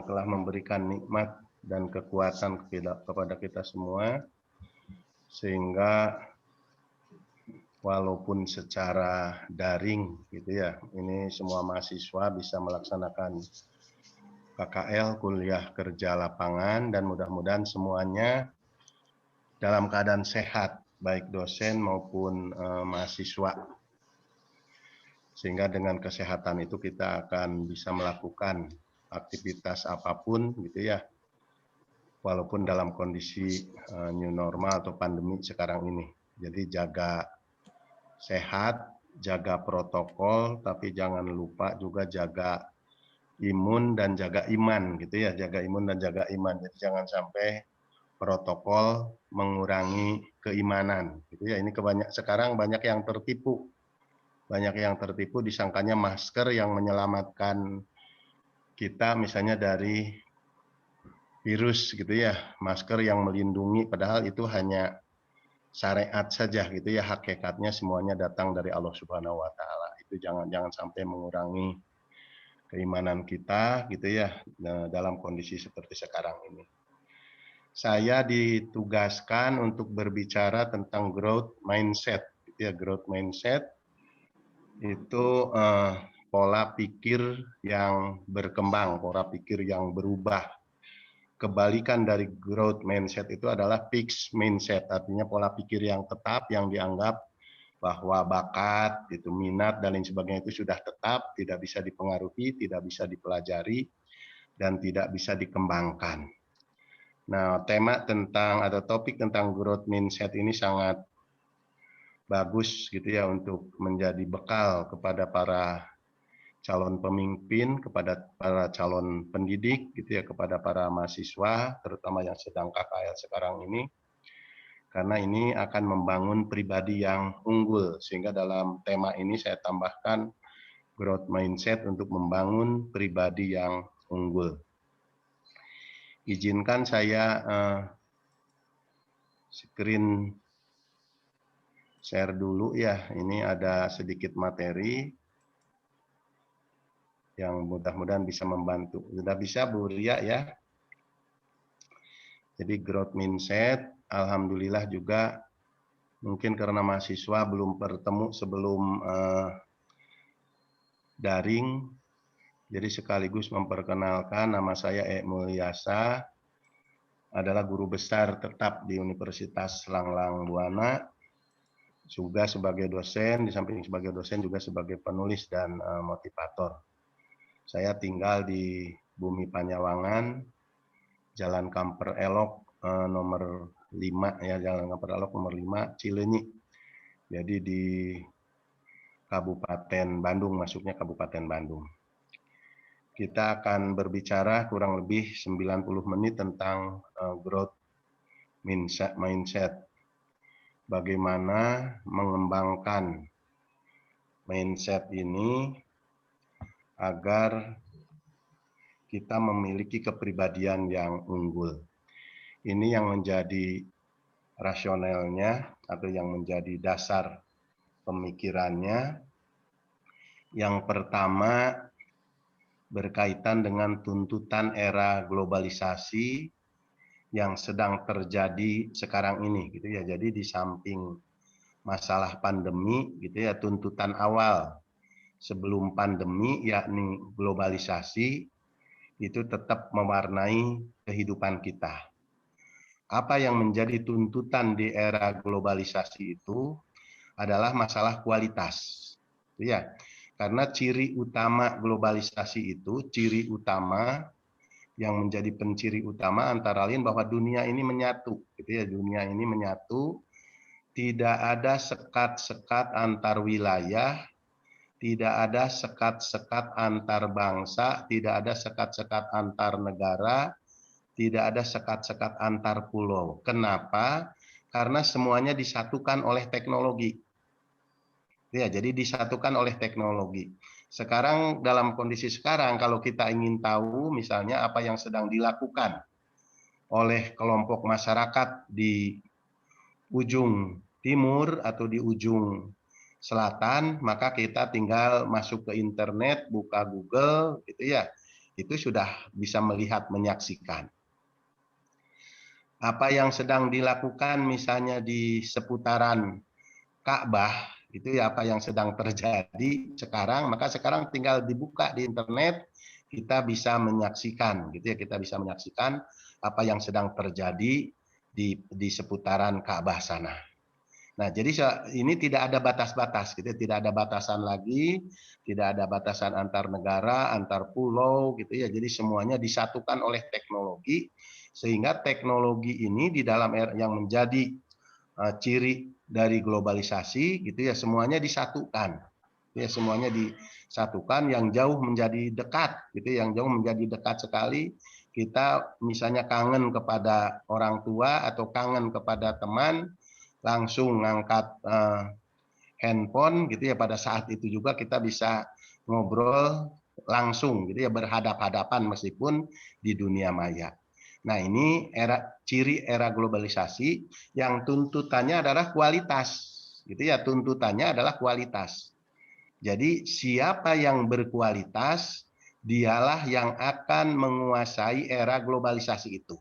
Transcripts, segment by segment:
yang telah memberikan nikmat dan kekuatan kepada kita semua, sehingga walaupun secara daring gitu ya, ini semua mahasiswa bisa melaksanakan KKL, kuliah kerja lapangan, dan mudah-mudahan semuanya dalam keadaan sehat, baik dosen maupun mahasiswa. Sehingga dengan kesehatan itu kita akan bisa melakukan aktivitas apapun gitu ya, walaupun dalam kondisi new normal atau pandemi sekarang ini. Jadi jaga sehat, jaga protokol, tapi jangan lupa juga jaga imun dan jaga iman gitu ya, jaga imun dan jaga iman. Jadi jangan sampai protokol mengurangi keimanan gitu ya. Ini sekarang banyak yang tertipu. Banyak yang tertipu disangkanya masker yang menyelamatkan kita misalnya dari virus gitu ya. Masker yang melindungi, padahal itu hanya syariat saja gitu ya. Hakikatnya semuanya datang dari Allah Subhanahu wa taala. Itu jangan sampai mengurangi keimanan kita gitu ya dalam kondisi seperti sekarang ini. Saya ditugaskan untuk berbicara tentang growth mindset gitu ya. Growth mindset itu pola pikir yang berkembang, pola pikir yang berubah. Kebalikan dari growth mindset itu adalah fixed mindset, artinya pola pikir yang tetap, yang dianggap bahwa bakat, itu minat dan lain sebagainya itu sudah tetap, tidak bisa dipengaruhi, tidak bisa dipelajari, dan tidak bisa dikembangkan. Nah, tema tentang atau topik tentang growth mindset ini sangat bagus gitu ya untuk menjadi bekal kepada para calon pemimpin, kepada para calon pendidik gitu ya, kepada para mahasiswa terutama yang sedang KKL sekarang ini, karena ini akan membangun pribadi yang unggul. Sehingga dalam tema ini saya tambahkan growth mindset untuk membangun pribadi yang unggul. Izinkan saya screen share dulu ya. Ini ada sedikit materi yang mudah-mudahan bisa membantu. Sudah bisa Bu Ria ya? Jadi growth mindset, alhamdulillah juga mungkin karena mahasiswa belum bertemu sebelum daring, jadi sekaligus memperkenalkan, nama saya Ek Mulyasa, adalah guru besar tetap di Universitas Langlang Buana, juga sebagai dosen, di samping sebagai dosen juga sebagai penulis dan motivator. Saya tinggal di Bumi Panyawangan, Jalan Kamper Elok nomor 5 ya, Jalan Kamper Elok nomor 5 Cileunyi. Jadi di Kabupaten Bandung, masuknya Kabupaten Bandung. Kita akan berbicara kurang lebih 90 menit tentang growth mindset. Bagaimana mengembangkan mindset ini agar kita memiliki kepribadian yang unggul. Ini yang menjadi rasionalnya atau yang menjadi dasar pemikirannya. Yang pertama berkaitan dengan tuntutan era globalisasi yang sedang terjadi sekarang ini gitu ya. Jadi di samping masalah pandemi gitu ya, tuntutan awal sebelum pandemi yakni globalisasi itu tetap mewarnai kehidupan kita. Apa yang menjadi tuntutan di era globalisasi itu adalah masalah kualitas. Ya, karena ciri utama globalisasi itu, ciri utama yang menjadi penciri utama antara lain bahwa dunia ini menyatu, gitu ya, dunia ini menyatu, tidak ada sekat-sekat antar wilayah, tidak ada sekat-sekat antar bangsa, tidak ada sekat-sekat antar negara, tidak ada sekat-sekat antar pulau. Kenapa? Karena semuanya disatukan oleh teknologi. Ya, jadi disatukan oleh teknologi. Sekarang dalam kondisi sekarang kalau kita ingin tahu misalnya apa yang sedang dilakukan oleh kelompok masyarakat di ujung timur atau di ujung selatan, maka kita tinggal masuk ke internet, buka Google gitu ya. itu sudah bisa melihat, menyaksikan. Apa yang sedang dilakukan misalnya di seputaran Ka'bah, itu ya apa yang sedang terjadi sekarang, maka sekarang tinggal dibuka di internet, kita bisa menyaksikan, gitu ya, kita bisa menyaksikan apa yang sedang terjadi di seputaran Ka'bah sana. Nah, jadi ini tidak ada batas-batas, gitu ya, tidak ada batasan lagi, tidak ada batasan antar negara, antar pulau, gitu ya. Jadi semuanya disatukan oleh teknologi, sehingga teknologi ini di dalam yang menjadi ciri dari globalisasi, gitu ya, semuanya disatukan, ya, semuanya disatukan, yang jauh menjadi dekat, gitu, yang jauh menjadi dekat sekali. Kita misalnya kangen kepada orang tua atau kangen kepada teman, langsung ngangkat handphone, gitu ya, pada saat itu juga kita bisa ngobrol langsung, gitu ya, berhadap-hadapan meskipun di dunia maya. Nah, ini ciri era globalisasi yang tuntutannya adalah kualitas, gitu ya, tuntutannya adalah kualitas. Jadi siapa yang berkualitas, dialah yang akan menguasai era globalisasi itu.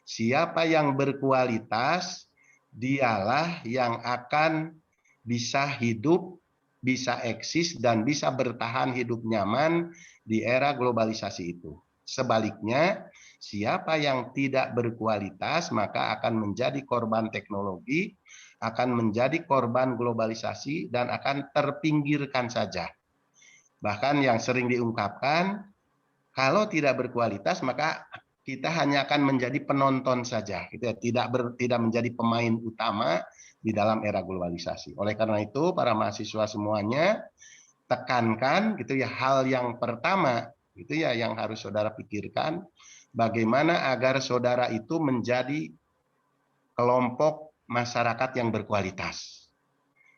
Siapa yang berkualitas, dialah yang akan bisa hidup, bisa eksis, dan bisa bertahan hidup nyaman di era globalisasi itu. Sebaliknya, siapa yang tidak berkualitas, maka akan menjadi korban teknologi, akan menjadi korban globalisasi, dan akan terpinggirkan saja. Bahkan yang sering diungkapkan, kalau tidak berkualitas, maka kita hanya akan menjadi penonton saja, gitu ya, tidak menjadi pemain utama di dalam era globalisasi. Oleh karena itu, para mahasiswa semuanya tekankan, gitu ya, hal yang pertama, gitu ya, yang harus saudara pikirkan, bagaimana agar saudara itu menjadi kelompok masyarakat yang berkualitas.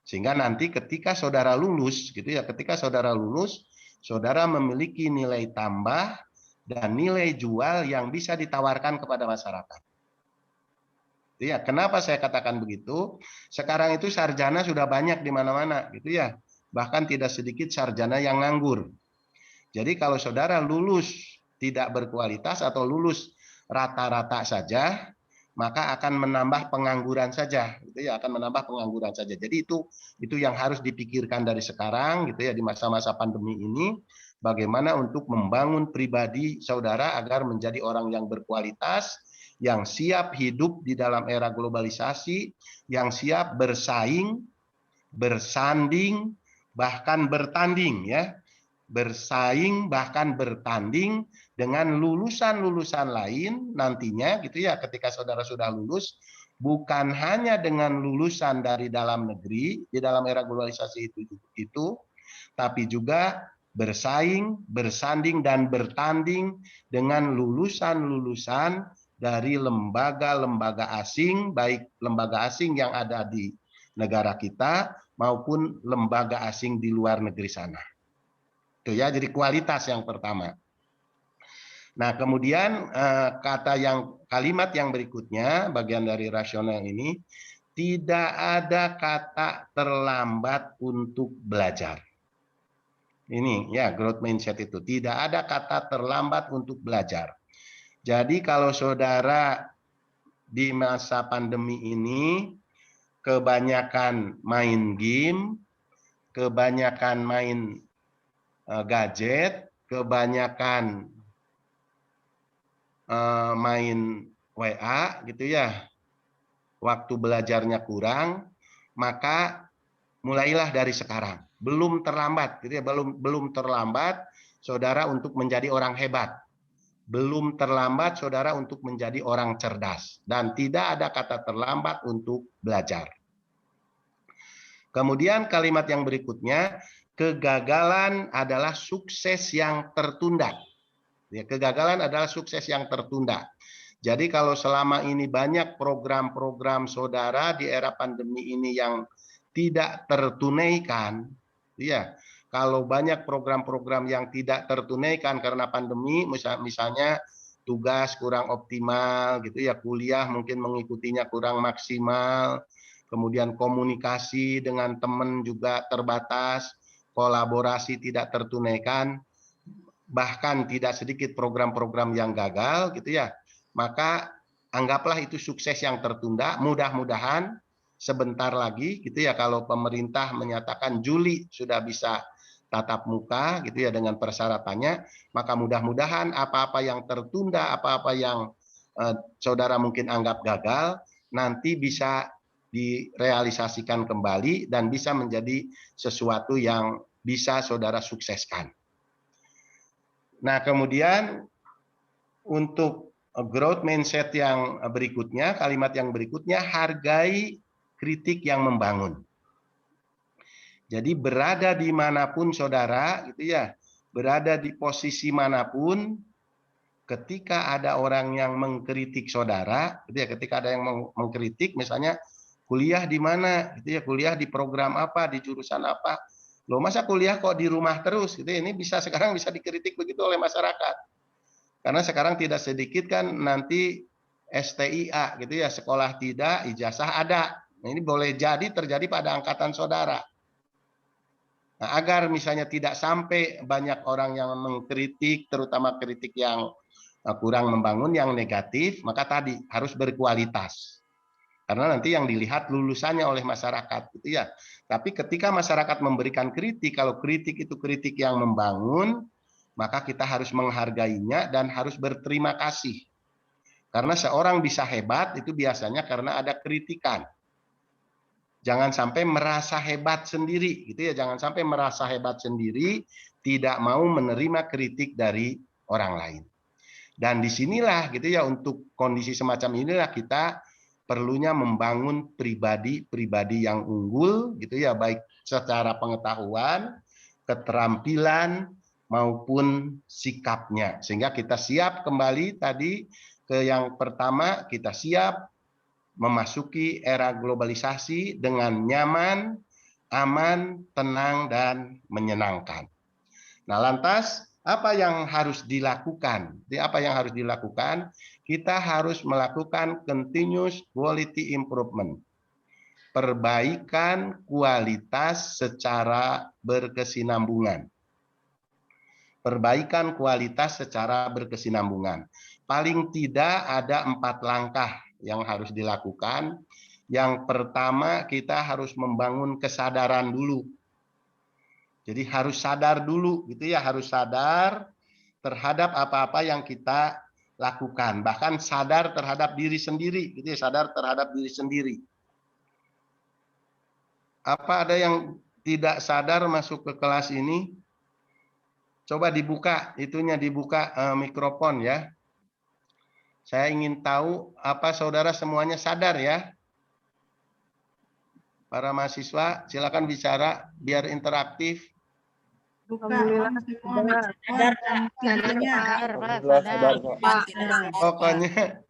Sehingga nanti ketika saudara lulus, gitu ya, ketika saudara lulus, saudara memiliki nilai tambah dan nilai jual yang bisa ditawarkan kepada masyarakat. Ya, kenapa saya katakan begitu? Sekarang itu sarjana sudah banyak di mana-mana, gitu ya. Bahkan tidak sedikit sarjana yang nganggur. Jadi kalau saudara lulus tidak berkualitas atau lulus rata-rata saja, maka akan menambah pengangguran saja, gitu ya, akan menambah pengangguran saja. Jadi itu yang harus dipikirkan dari sekarang, gitu ya, di masa-masa pandemi ini, bagaimana untuk membangun pribadi saudara agar menjadi orang yang berkualitas, yang siap hidup di dalam era globalisasi, yang siap bersaing, bersanding, bahkan bertanding, ya, bersaing bahkan bertanding dengan lulusan-lulusan lain nantinya, gitu ya, ketika saudara sudah lulus, bukan hanya dengan lulusan dari dalam negeri di dalam era globalisasi itu, tapi juga bersaing, bersanding, dan bertanding dengan lulusan-lulusan dari lembaga-lembaga asing, baik lembaga asing yang ada di negara kita maupun lembaga asing di luar negeri sana. Itu ya, jadi kualitas yang pertama. Nah, kemudian kalimat yang berikutnya, bagian dari rasional ini, tidak ada kata terlambat untuk belajar. Ini ya, growth mindset itu. Tidak ada kata terlambat untuk belajar. Jadi kalau saudara di masa pandemi ini kebanyakan main game, kebanyakan main gadget, kebanyakan main WA, gitu ya, waktu belajarnya kurang, maka mulailah dari sekarang. Belum terlambat, gitu ya, belum terlambat saudara untuk menjadi orang hebat. Belum terlambat saudara untuk menjadi orang cerdas, dan tidak ada kata terlambat untuk belajar. Kemudian kalimat yang berikutnya, kegagalan adalah sukses yang tertunda. Ya, kegagalan adalah sukses yang tertunda. Jadi kalau selama ini banyak program-program saudara di era pandemi ini yang tidak tertunaikan, ya, kalau banyak program-program yang tidak tertunaikan karena pandemi, misalnya tugas kurang optimal, gitu ya, kuliah mungkin mengikutinya kurang maksimal, kemudian komunikasi dengan teman juga terbatas, kolaborasi tidak tertunaikan, bahkan tidak sedikit program-program yang gagal gitu ya, maka anggaplah itu sukses yang tertunda. Mudah-mudahan sebentar lagi gitu ya, kalau pemerintah menyatakan Juli sudah bisa tatap muka gitu ya dengan persyaratannya, maka mudah-mudahan apa-apa yang tertunda, apa-apa yang saudara mungkin anggap gagal, nanti bisa direalisasikan kembali dan bisa menjadi sesuatu yang bisa saudara sukseskan. Nah, kemudian untuk growth mindset yang berikutnya, kalimat yang berikutnya, hargai kritik yang membangun. Jadi berada dimanapun saudara, gitu ya, berada di posisi manapun, ketika ada orang yang mengkritik saudara, gitu ya, ketika ada yang mengkritik, misalnya kuliah di mana, gitu ya, kuliah di program apa, di jurusan apa, loh masa kuliah kok di rumah terus, gitu ya, ini bisa sekarang bisa dikritik begitu oleh masyarakat. Karena sekarang tidak sedikit kan nanti STIA gitu ya, sekolah tidak, ijazah ada. Nah, ini boleh jadi terjadi pada angkatan saudara. Nah, agar misalnya tidak sampai banyak orang yang mengkritik, terutama kritik yang kurang membangun, yang negatif, maka tadi harus berkualitas. Karena nanti yang dilihat lulusannya oleh masyarakat gitu ya. Tapi ketika masyarakat memberikan kritik, kalau kritik itu kritik yang membangun, maka kita harus menghargainya dan harus berterima kasih. Karena seorang bisa hebat itu biasanya karena ada kritikan. Jangan sampai merasa hebat sendiri gitu ya, jangan sampai merasa hebat sendiri, tidak mau menerima kritik dari orang lain. Dan disinilah gitu ya, untuk kondisi semacam inilah kita perlunya membangun pribadi-pribadi yang unggul gitu ya, baik secara pengetahuan, keterampilan maupun sikapnya, sehingga kita siap kembali tadi ke yang pertama, kita siap memasuki era globalisasi dengan nyaman, aman, tenang, dan menyenangkan. Nah, lantas apa yang harus dilakukan? Apa yang harus dilakukan? Kita harus melakukan continuous quality improvement. Perbaikan kualitas secara berkesinambungan. Perbaikan kualitas secara berkesinambungan. Paling tidak ada 4 langkah yang harus dilakukan. Yang pertama, kita harus membangun kesadaran dulu. Jadi harus sadar dulu gitu ya, harus sadar terhadap apa-apa yang kita lakukan, bahkan sadar terhadap diri sendiri gitu ya, sadar terhadap diri sendiri. Apa ada yang tidak sadar masuk ke kelas ini? Coba dibuka, itunya dibuka mikrofon ya. Saya ingin tahu apa saudara semuanya sadar ya? Para mahasiswa silakan bicara biar interaktif. Alhamdulillah sadar, Pokoknya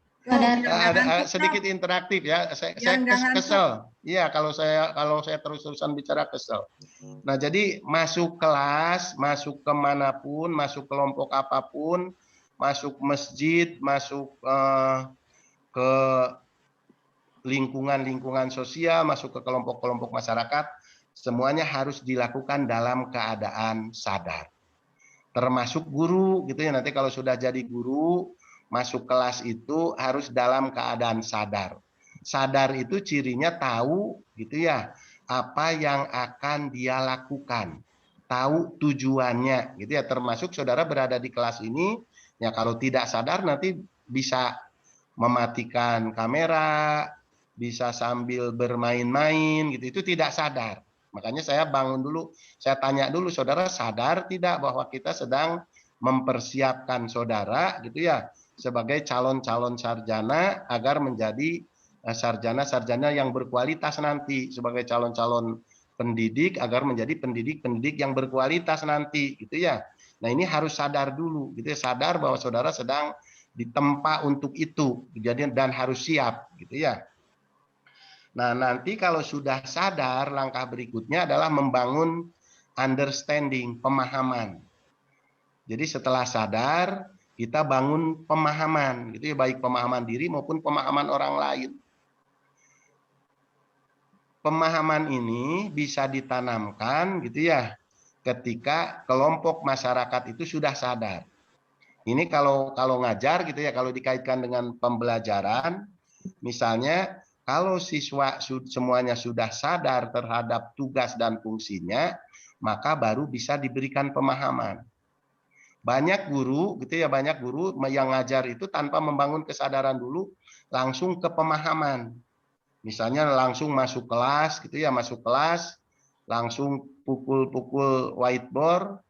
ada sedikit interaktif ya. Saya kesel. Iya, kalau saya terus-terusan bicara kesel. Nah, jadi masuk kelas, masuk kemanapun, masuk kelompok apapun, masuk masjid, masuk ke lingkungan-lingkungan sosial, masuk ke kelompok-kelompok masyarakat, semuanya harus dilakukan dalam keadaan sadar. Termasuk guru gitu ya, nanti kalau sudah jadi guru, masuk kelas itu harus dalam keadaan sadar. Sadar itu cirinya tahu gitu ya, apa yang akan dia lakukan. Tahu tujuannya gitu ya, termasuk saudara berada di kelas ini, ya kalau tidak sadar nanti bisa mematikan kamera, bisa sambil bermain-main gitu, itu tidak sadar. Makanya saya bangun dulu, saya tanya dulu, saudara sadar tidak bahwa kita sedang mempersiapkan saudara gitu ya sebagai calon-calon sarjana agar menjadi sarjana-sarjana yang berkualitas nanti, sebagai calon-calon pendidik agar menjadi pendidik-pendidik yang berkualitas nanti gitu ya. Nah, ini harus sadar dulu gitu ya, sadar bahwa saudara sedang ditempa untuk itu, jadi dan harus siap gitu ya. Nah, nanti kalau sudah sadar, langkah berikutnya adalah membangun understanding, pemahaman. Jadi setelah sadar, kita bangun pemahaman, gitu ya, baik pemahaman diri maupun pemahaman orang lain. Pemahaman ini bisa ditanamkan, gitu ya, ketika kelompok masyarakat itu sudah sadar. Ini kalau ngajar gitu ya, kalau dikaitkan dengan pembelajaran, misalnya kalau siswa semuanya sudah sadar terhadap tugas dan fungsinya, maka baru bisa diberikan pemahaman. Banyak guru gitu ya, banyak guru yang ngajar itu tanpa membangun kesadaran dulu, langsung ke pemahaman. Misalnya langsung masuk kelas gitu ya, masuk kelas, langsung pukul-pukul whiteboard.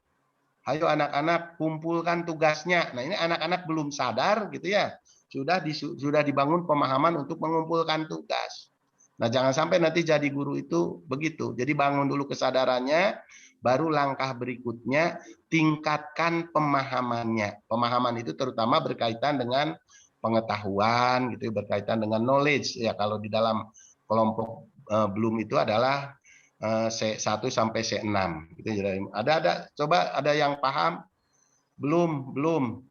Ayo anak-anak kumpulkan tugasnya. Nah, ini anak-anak belum sadar gitu ya. Sudah dibangun pemahaman untuk mengumpulkan tugas. Nah, jangan sampai nanti jadi guru itu begitu. Jadi bangun dulu kesadarannya, baru langkah berikutnya tingkatkan pemahamannya. Pemahaman itu terutama berkaitan dengan pengetahuan gitu, berkaitan dengan knowledge ya. Kalau di dalam kelompok belum itu adalah C1 sampai C6 gitu. Coba ada yang paham? Belum.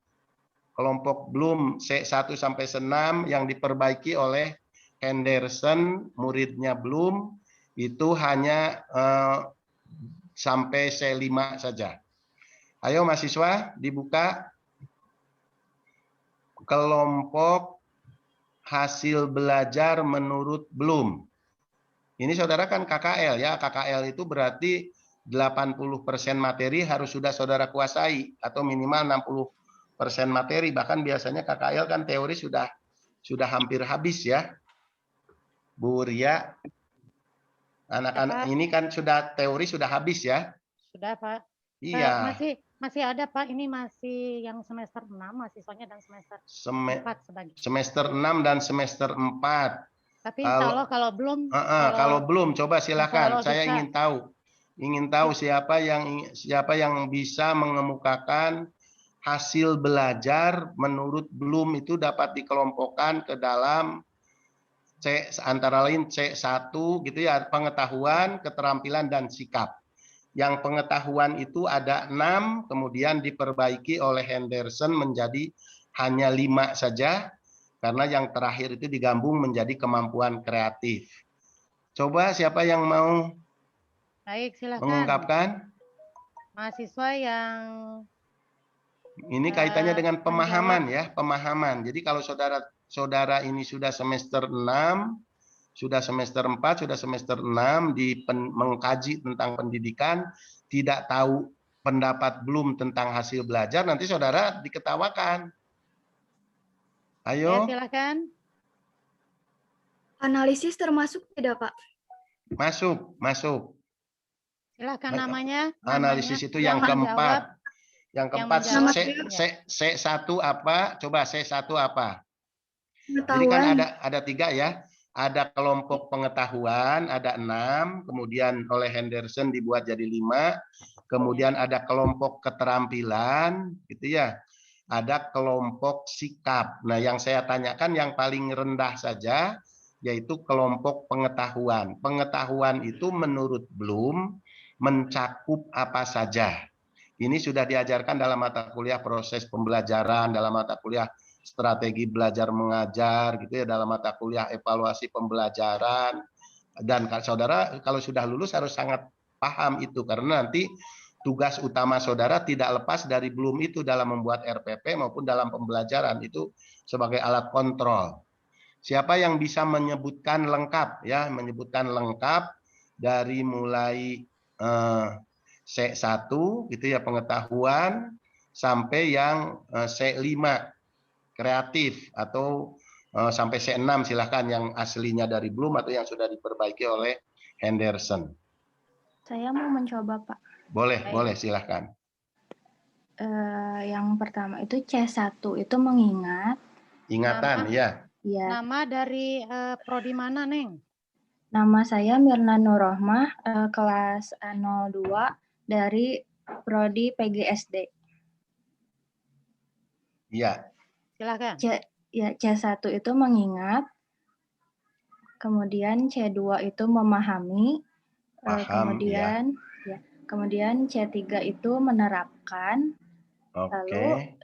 Kelompok belum C1 sampai C6 yang diperbaiki oleh Henderson, muridnya belum, itu hanya sampai C5 saja. Ayo mahasiswa dibuka kelompok hasil belajar menurut belum. Ini saudara kan KKL ya, KKL itu berarti 80% materi harus sudah saudara kuasai atau minimal 60% materi, bahkan biasanya KKL kan teori sudah hampir habis ya. Bu Ria, anak-anak ini kan sudah teori sudah habis ya. Sudah, Pak. Iya. Masih ada, Pak. Ini masih yang semester 6 mahasiswanya dan semester 4 sebagai. Semester 6 dan semester 4. Tapi insya Allah kalau belum. Kalau belum, coba silakan. Saya bisa. ingin tahu siapa yang bisa mengemukakan hasil belajar menurut belum itu dapat dikelompokkan ke dalam antara lain C1 gitu ya, pengetahuan, keterampilan dan sikap. Yang pengetahuan itu ada 6, kemudian diperbaiki oleh Henderson menjadi hanya 5 saja, karena yang terakhir itu digabung menjadi kemampuan kreatif. Coba siapa yang mau mengungkapkan? Mahasiswa yang ini kaitannya dengan pemahaman ya, pemahaman. Jadi kalau saudara ini sudah semester 6, sudah semester 4, sudah semester 6 mengkaji tentang pendidikan, tidak tahu pendapat belum tentang hasil belajar, nanti saudara diketawakan. Ayo. Ya, silakan. Analisis termasuk tidak, Pak? Masuk. Silakan namanya. Analisis itu yang keempat. Yang keempat, C1 apa? Coba C1 apa? Jadi kan ada 3 ya. Ada kelompok pengetahuan, ada 6, kemudian oleh Henderson dibuat jadi 5, kemudian ada kelompok keterampilan, gitu ya. Ada kelompok sikap. Nah, yang saya tanyakan yang paling rendah saja, yaitu kelompok pengetahuan. Pengetahuan itu menurut Bloom mencakup apa saja. Ini sudah diajarkan dalam mata kuliah proses pembelajaran, dalam mata kuliah strategi belajar mengajar gitu ya, dalam mata kuliah evaluasi pembelajaran. Dan saudara kalau sudah lulus harus sangat paham itu, karena nanti tugas utama saudara tidak lepas dari belum itu dalam membuat RPP maupun dalam pembelajaran, itu sebagai alat kontrol. Siapa yang bisa menyebutkan lengkap ya, menyebutkan lengkap dari mulai C1 gitu ya, pengetahuan, sampai yang C5 kreatif, atau sampai C6 silahkan yang aslinya dari Bloom atau yang sudah diperbaiki oleh Henderson. Saya mau mencoba, Pak. Boleh silahkan. Yang pertama itu C1 itu mengingat. Ingatan, ya. Nama dari prodi mana, Neng? Nama saya Mirna Nurrohmah, kelas 02 dari prodi PGSD. Iya. Silakan. C1 itu mengingat, kemudian C2 itu memahami, kemudian C3 itu menerapkan, lalu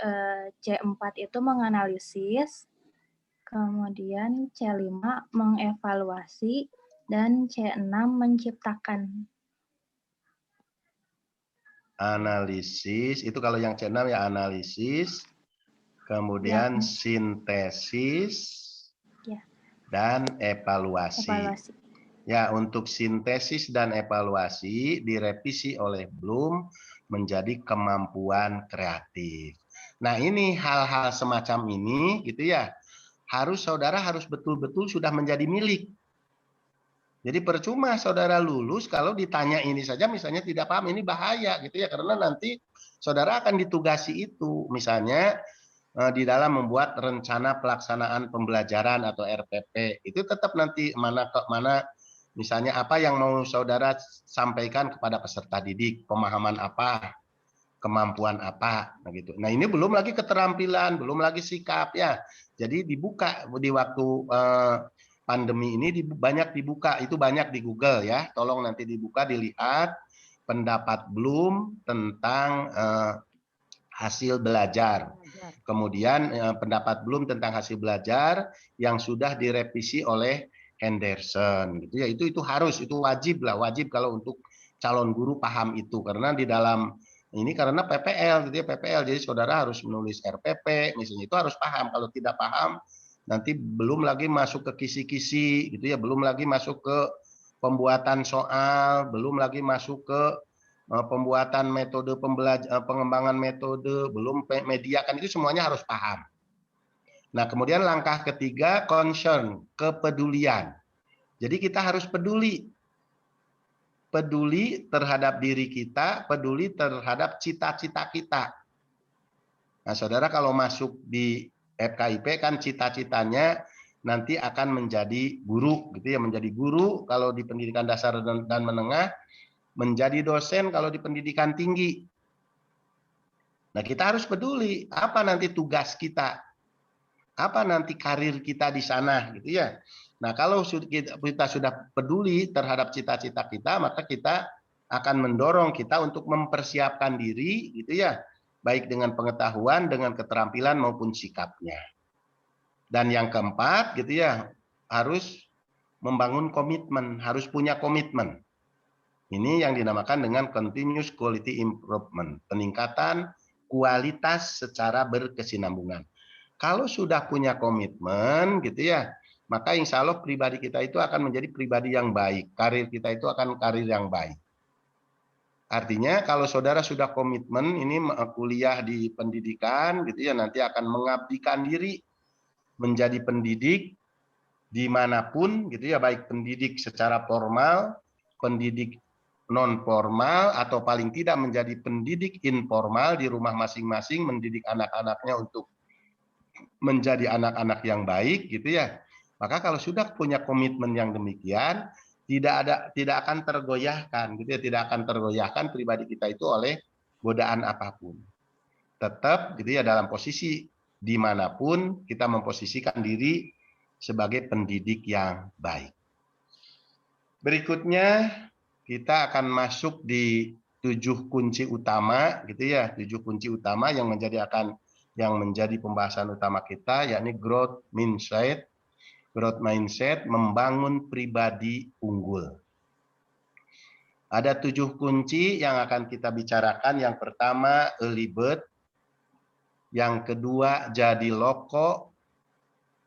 C4 itu menganalisis, kemudian C5 mengevaluasi, dan C6 menciptakan. Analisis, itu kalau yang C6 ya analisis, kemudian Ya. sintesis, Ya. dan evaluasi. Ya, untuk sintesis dan evaluasi direvisi oleh Bloom menjadi kemampuan kreatif. Nah, ini hal-hal semacam ini gitu ya, saudara harus betul-betul sudah menjadi milik. Jadi percuma saudara lulus kalau ditanya ini saja misalnya tidak paham, ini bahaya gitu ya, karena nanti saudara akan ditugasi itu, misalnya di dalam membuat rencana pelaksanaan pembelajaran atau RPP, itu tetap nanti mana misalnya apa yang mau saudara sampaikan kepada peserta didik, pemahaman apa, kemampuan apa, gitu. Nah ini belum lagi keterampilan, belum lagi sikap ya. Jadi dibuka di waktu pandemi ini banyak dibuka, itu banyak di Google ya. Tolong nanti dibuka, dilihat pendapat Bloom tentang hasil belajar. Kemudian pendapat Bloom tentang hasil belajar yang sudah direvisi oleh Henderson gitu ya. Itu harus, itu wajib kalau untuk calon guru paham itu, karena di dalam ini karena PPL gitu ya, PPL. Jadi saudara harus menulis RPP misalnya, itu harus paham. Kalau tidak paham nanti belum lagi masuk ke kisi-kisi gitu ya, belum lagi masuk ke pembuatan soal, belum lagi masuk ke pembuatan metode pengembangan metode, belum media, kan itu semuanya harus paham. Nah, kemudian langkah ketiga, concern, kepedulian. Jadi kita harus peduli terhadap diri kita, peduli terhadap cita-cita kita. Nah, saudara kalau masuk di FKIP kan cita-citanya nanti akan menjadi guru gitu ya, menjadi guru kalau di pendidikan dasar dan menengah, menjadi dosen kalau di pendidikan tinggi. Nah, kita harus peduli apa nanti tugas kita, apa nanti karir kita di sana gitu ya. Nah, kalau kita sudah peduli terhadap cita-cita kita, maka kita akan mendorong kita untuk mempersiapkan diri gitu ya, baik dengan pengetahuan, dengan keterampilan maupun sikapnya. Dan yang keempat gitu ya, harus membangun komitmen, harus punya komitmen. Ini yang dinamakan dengan continuous quality improvement, peningkatan kualitas secara berkesinambungan. Kalau sudah punya komitmen gitu ya, maka insya Allah pribadi kita itu akan menjadi pribadi yang baik, karir kita itu akan karir yang baik. Artinya kalau saudara sudah komitmen ini kuliah di pendidikan gitu ya, nanti akan mengabdikan diri menjadi pendidik dimanapun gitu ya, baik pendidik secara formal, pendidik non formal, atau paling tidak menjadi pendidik informal di rumah masing-masing, mendidik anak-anaknya untuk menjadi anak-anak yang baik gitu ya. Maka kalau sudah punya komitmen yang demikian, tidak akan tergoyahkan gitu ya, tidak akan tergoyahkan pribadi kita itu oleh godaan apapun. Tetap gitu ya dalam posisi dimanapun kita memposisikan diri sebagai pendidik yang baik. Berikutnya kita akan masuk di 7 kunci utama gitu ya, 7 kunci utama yang menjadi pembahasan utama kita, yakni growth mindset. Growth mindset, membangun pribadi unggul. Ada 7 kunci yang akan kita bicarakan. Yang pertama, early bird. Yang kedua, jadi loko.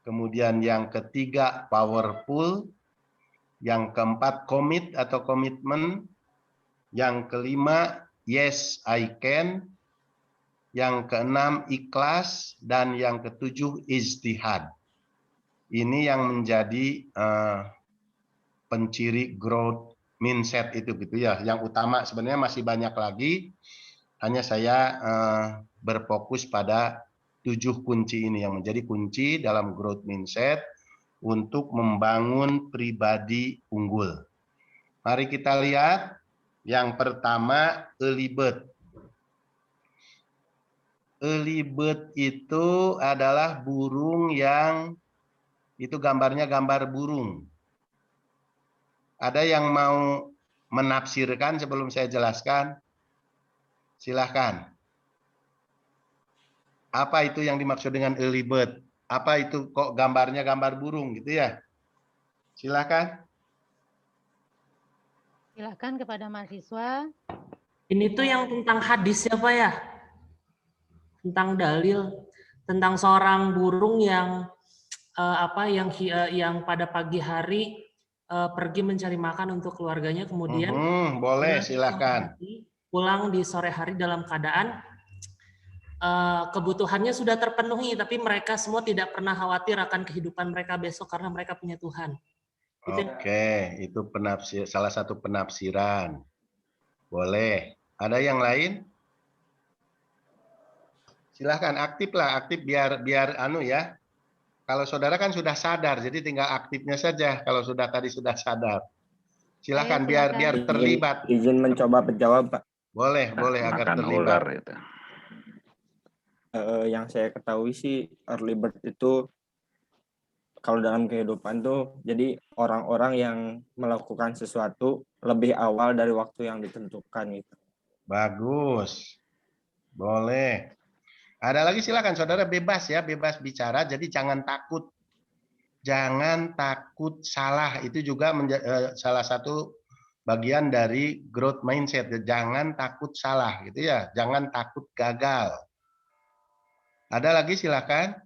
Kemudian yang ketiga, powerful. Yang keempat, commit atau komitmen. Yang kelima, yes I can. Yang keenam, ikhlas. Dan yang ketujuh, ijtihad. Ini yang menjadi penciri growth mindset itu gitu ya. Yang utama, sebenarnya masih banyak lagi. Hanya saya berfokus pada 7 kunci ini yang menjadi kunci dalam growth mindset untuk membangun pribadi unggul. Mari kita lihat. Yang pertama, early bird. Early bird itu adalah burung yang itu gambarnya gambar burung. Ada yang mau menafsirkan sebelum saya jelaskan? Silahkan. Apa itu yang dimaksud dengan early bird? Apa itu kok gambarnya gambar burung gitu ya? Silahkan. Silakan kepada mahasiswa. Ini tuh yang tentang hadis ya Pak ya? Tentang dalil, tentang seorang burung yang yang pada pagi hari pergi mencari makan untuk keluarganya, kemudian boleh silakan. Pulang di sore hari dalam keadaan kebutuhannya sudah terpenuhi, tapi mereka semua tidak pernah khawatir akan kehidupan mereka besok karena mereka punya Tuhan. Oke, itu salah satu penafsiran. Boleh. Ada yang lain? Silahkan aktif biar anu ya. Kalau saudara kan sudah sadar, jadi tinggal aktifnya saja. Kalau tadi sudah sadar, silahkan biar terlibat. Izin mencoba menjawab, Pak. Boleh agar terlibat. Ular, itu. Yang saya ketahui sih early bird itu kalau dalam kehidupan tuh jadi orang-orang yang melakukan sesuatu lebih awal dari waktu yang ditentukan gitu. Bagus. Boleh. Ada lagi silakan saudara, bebas ya, bebas bicara, jadi jangan takut. Jangan takut salah, itu juga salah satu bagian dari growth mindset. Jangan takut salah gitu ya, jangan takut gagal. Ada lagi silakan.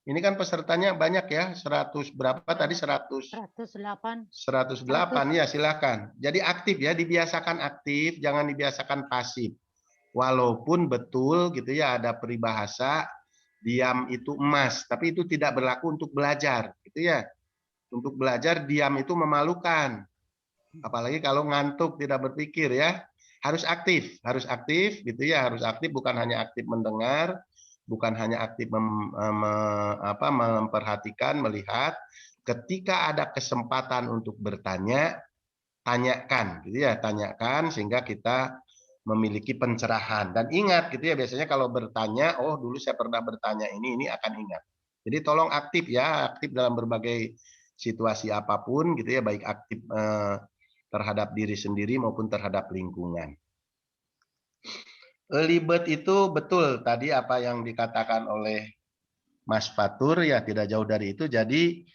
Ini kan pesertanya banyak ya, 100 berapa tadi 108 ya, silakan. Jadi aktif ya, dibiasakan aktif, jangan dibiasakan pasif. Walaupun betul gitu ya ada peribahasa diam itu emas, tapi itu tidak berlaku untuk belajar gitu ya. Untuk belajar diam itu memalukan. Apalagi kalau ngantuk tidak berpikir ya. Harus aktif gitu ya, harus aktif, bukan hanya aktif mendengar, bukan hanya aktif memperhatikan, melihat. Ketika ada kesempatan untuk bertanya, tanyakan gitu ya, tanyakan sehingga kita memiliki pencerahan. Dan ingat gitu ya, biasanya kalau bertanya, oh dulu saya pernah bertanya ini akan ingat. Jadi tolong aktif ya, aktif dalam berbagai situasi apapun gitu ya, baik aktif terhadap diri sendiri maupun terhadap lingkungan. Early bird itu betul tadi apa yang dikatakan oleh Mas Fatur ya, tidak jauh dari itu. Jadi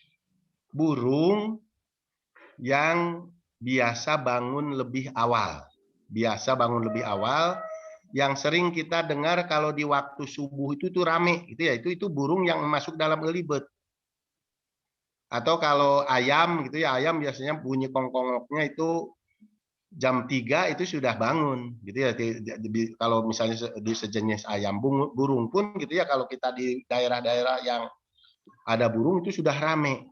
burung yang biasa bangun lebih awal. Yang sering kita dengar kalau di waktu subuh itu tuh rame gitu ya, itu burung yang masuk dalam early bird. Atau kalau ayam gitu ya, ayam biasanya bunyi kongkongoknya itu jam 3 itu sudah bangun gitu ya. Kalau misalnya di sejenis ayam, burung pun gitu ya, kalau kita di daerah-daerah yang ada burung itu sudah rame.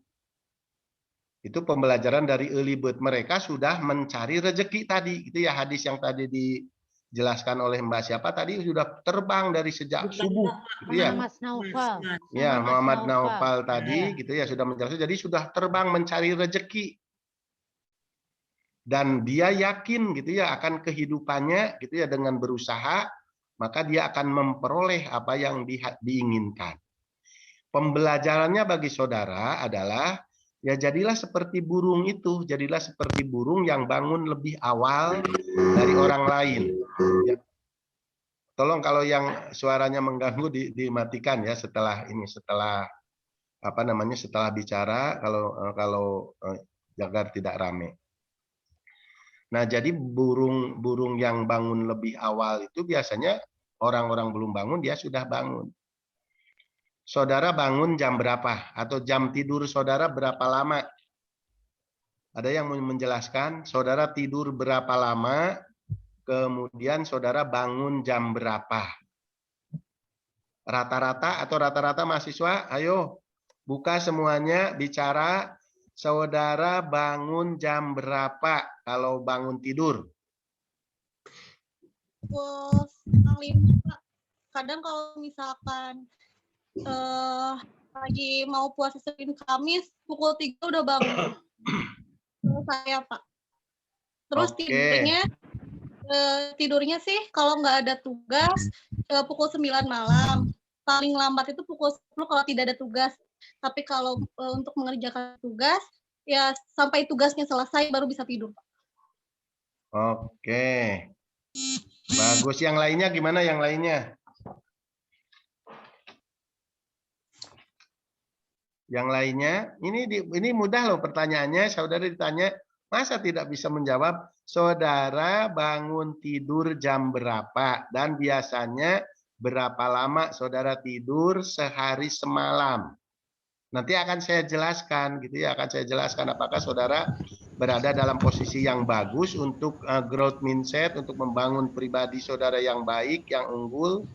Itu pembelajaran dari early bird, mereka sudah mencari rezeki tadi gitu ya, hadis yang tadi dijelaskan oleh Mbak siapa tadi, sudah terbang dari sejak subuh gitu ya. Muhammad Naufal tadi gitu ya, sudah menjelaskan, jadi sudah terbang mencari rezeki dan dia yakin gitu ya akan kehidupannya gitu ya, dengan berusaha maka dia akan memperoleh apa yang diinginkan. Pembelajarannya bagi saudara adalah ya jadilah seperti burung itu, jadilah seperti burung yang bangun lebih awal dari orang lain. Ya. Tolong kalau yang suaranya mengganggu dimatikan ya setelah bicara, kalau agar tidak rame. Nah, jadi burung yang bangun lebih awal itu biasanya orang-orang belum bangun dia sudah bangun. Saudara bangun jam berapa? Atau jam tidur saudara berapa lama? Ada yang menjelaskan, saudara tidur berapa lama, kemudian saudara bangun jam berapa? Rata-rata mahasiswa, ayo buka semuanya, bicara. Saudara bangun jam berapa kalau bangun tidur? Pukul 5, Pak. Kadang kalau misalkan lagi mau puasa Senin Kamis pukul 3 udah bangun. Saya Pak. Terus tidurnya sih kalau nggak ada tugas pukul 9 malam. Paling lambat itu pukul 10 kalau tidak ada tugas. Tapi kalau untuk mengerjakan tugas ya sampai tugasnya selesai baru bisa tidur, Pak. Oke. Bagus, yang lainnya gimana yang lainnya? Yang lainnya, ini mudah loh pertanyaannya, saudara ditanya, Masa tidak bisa menjawab, saudara bangun tidur jam berapa? Dan biasanya berapa lama saudara tidur sehari semalam? Nanti akan saya jelaskan gitu ya, akan saya jelaskan apakah saudara berada dalam posisi yang bagus untuk growth mindset, untuk membangun pribadi saudara yang baik, yang unggul.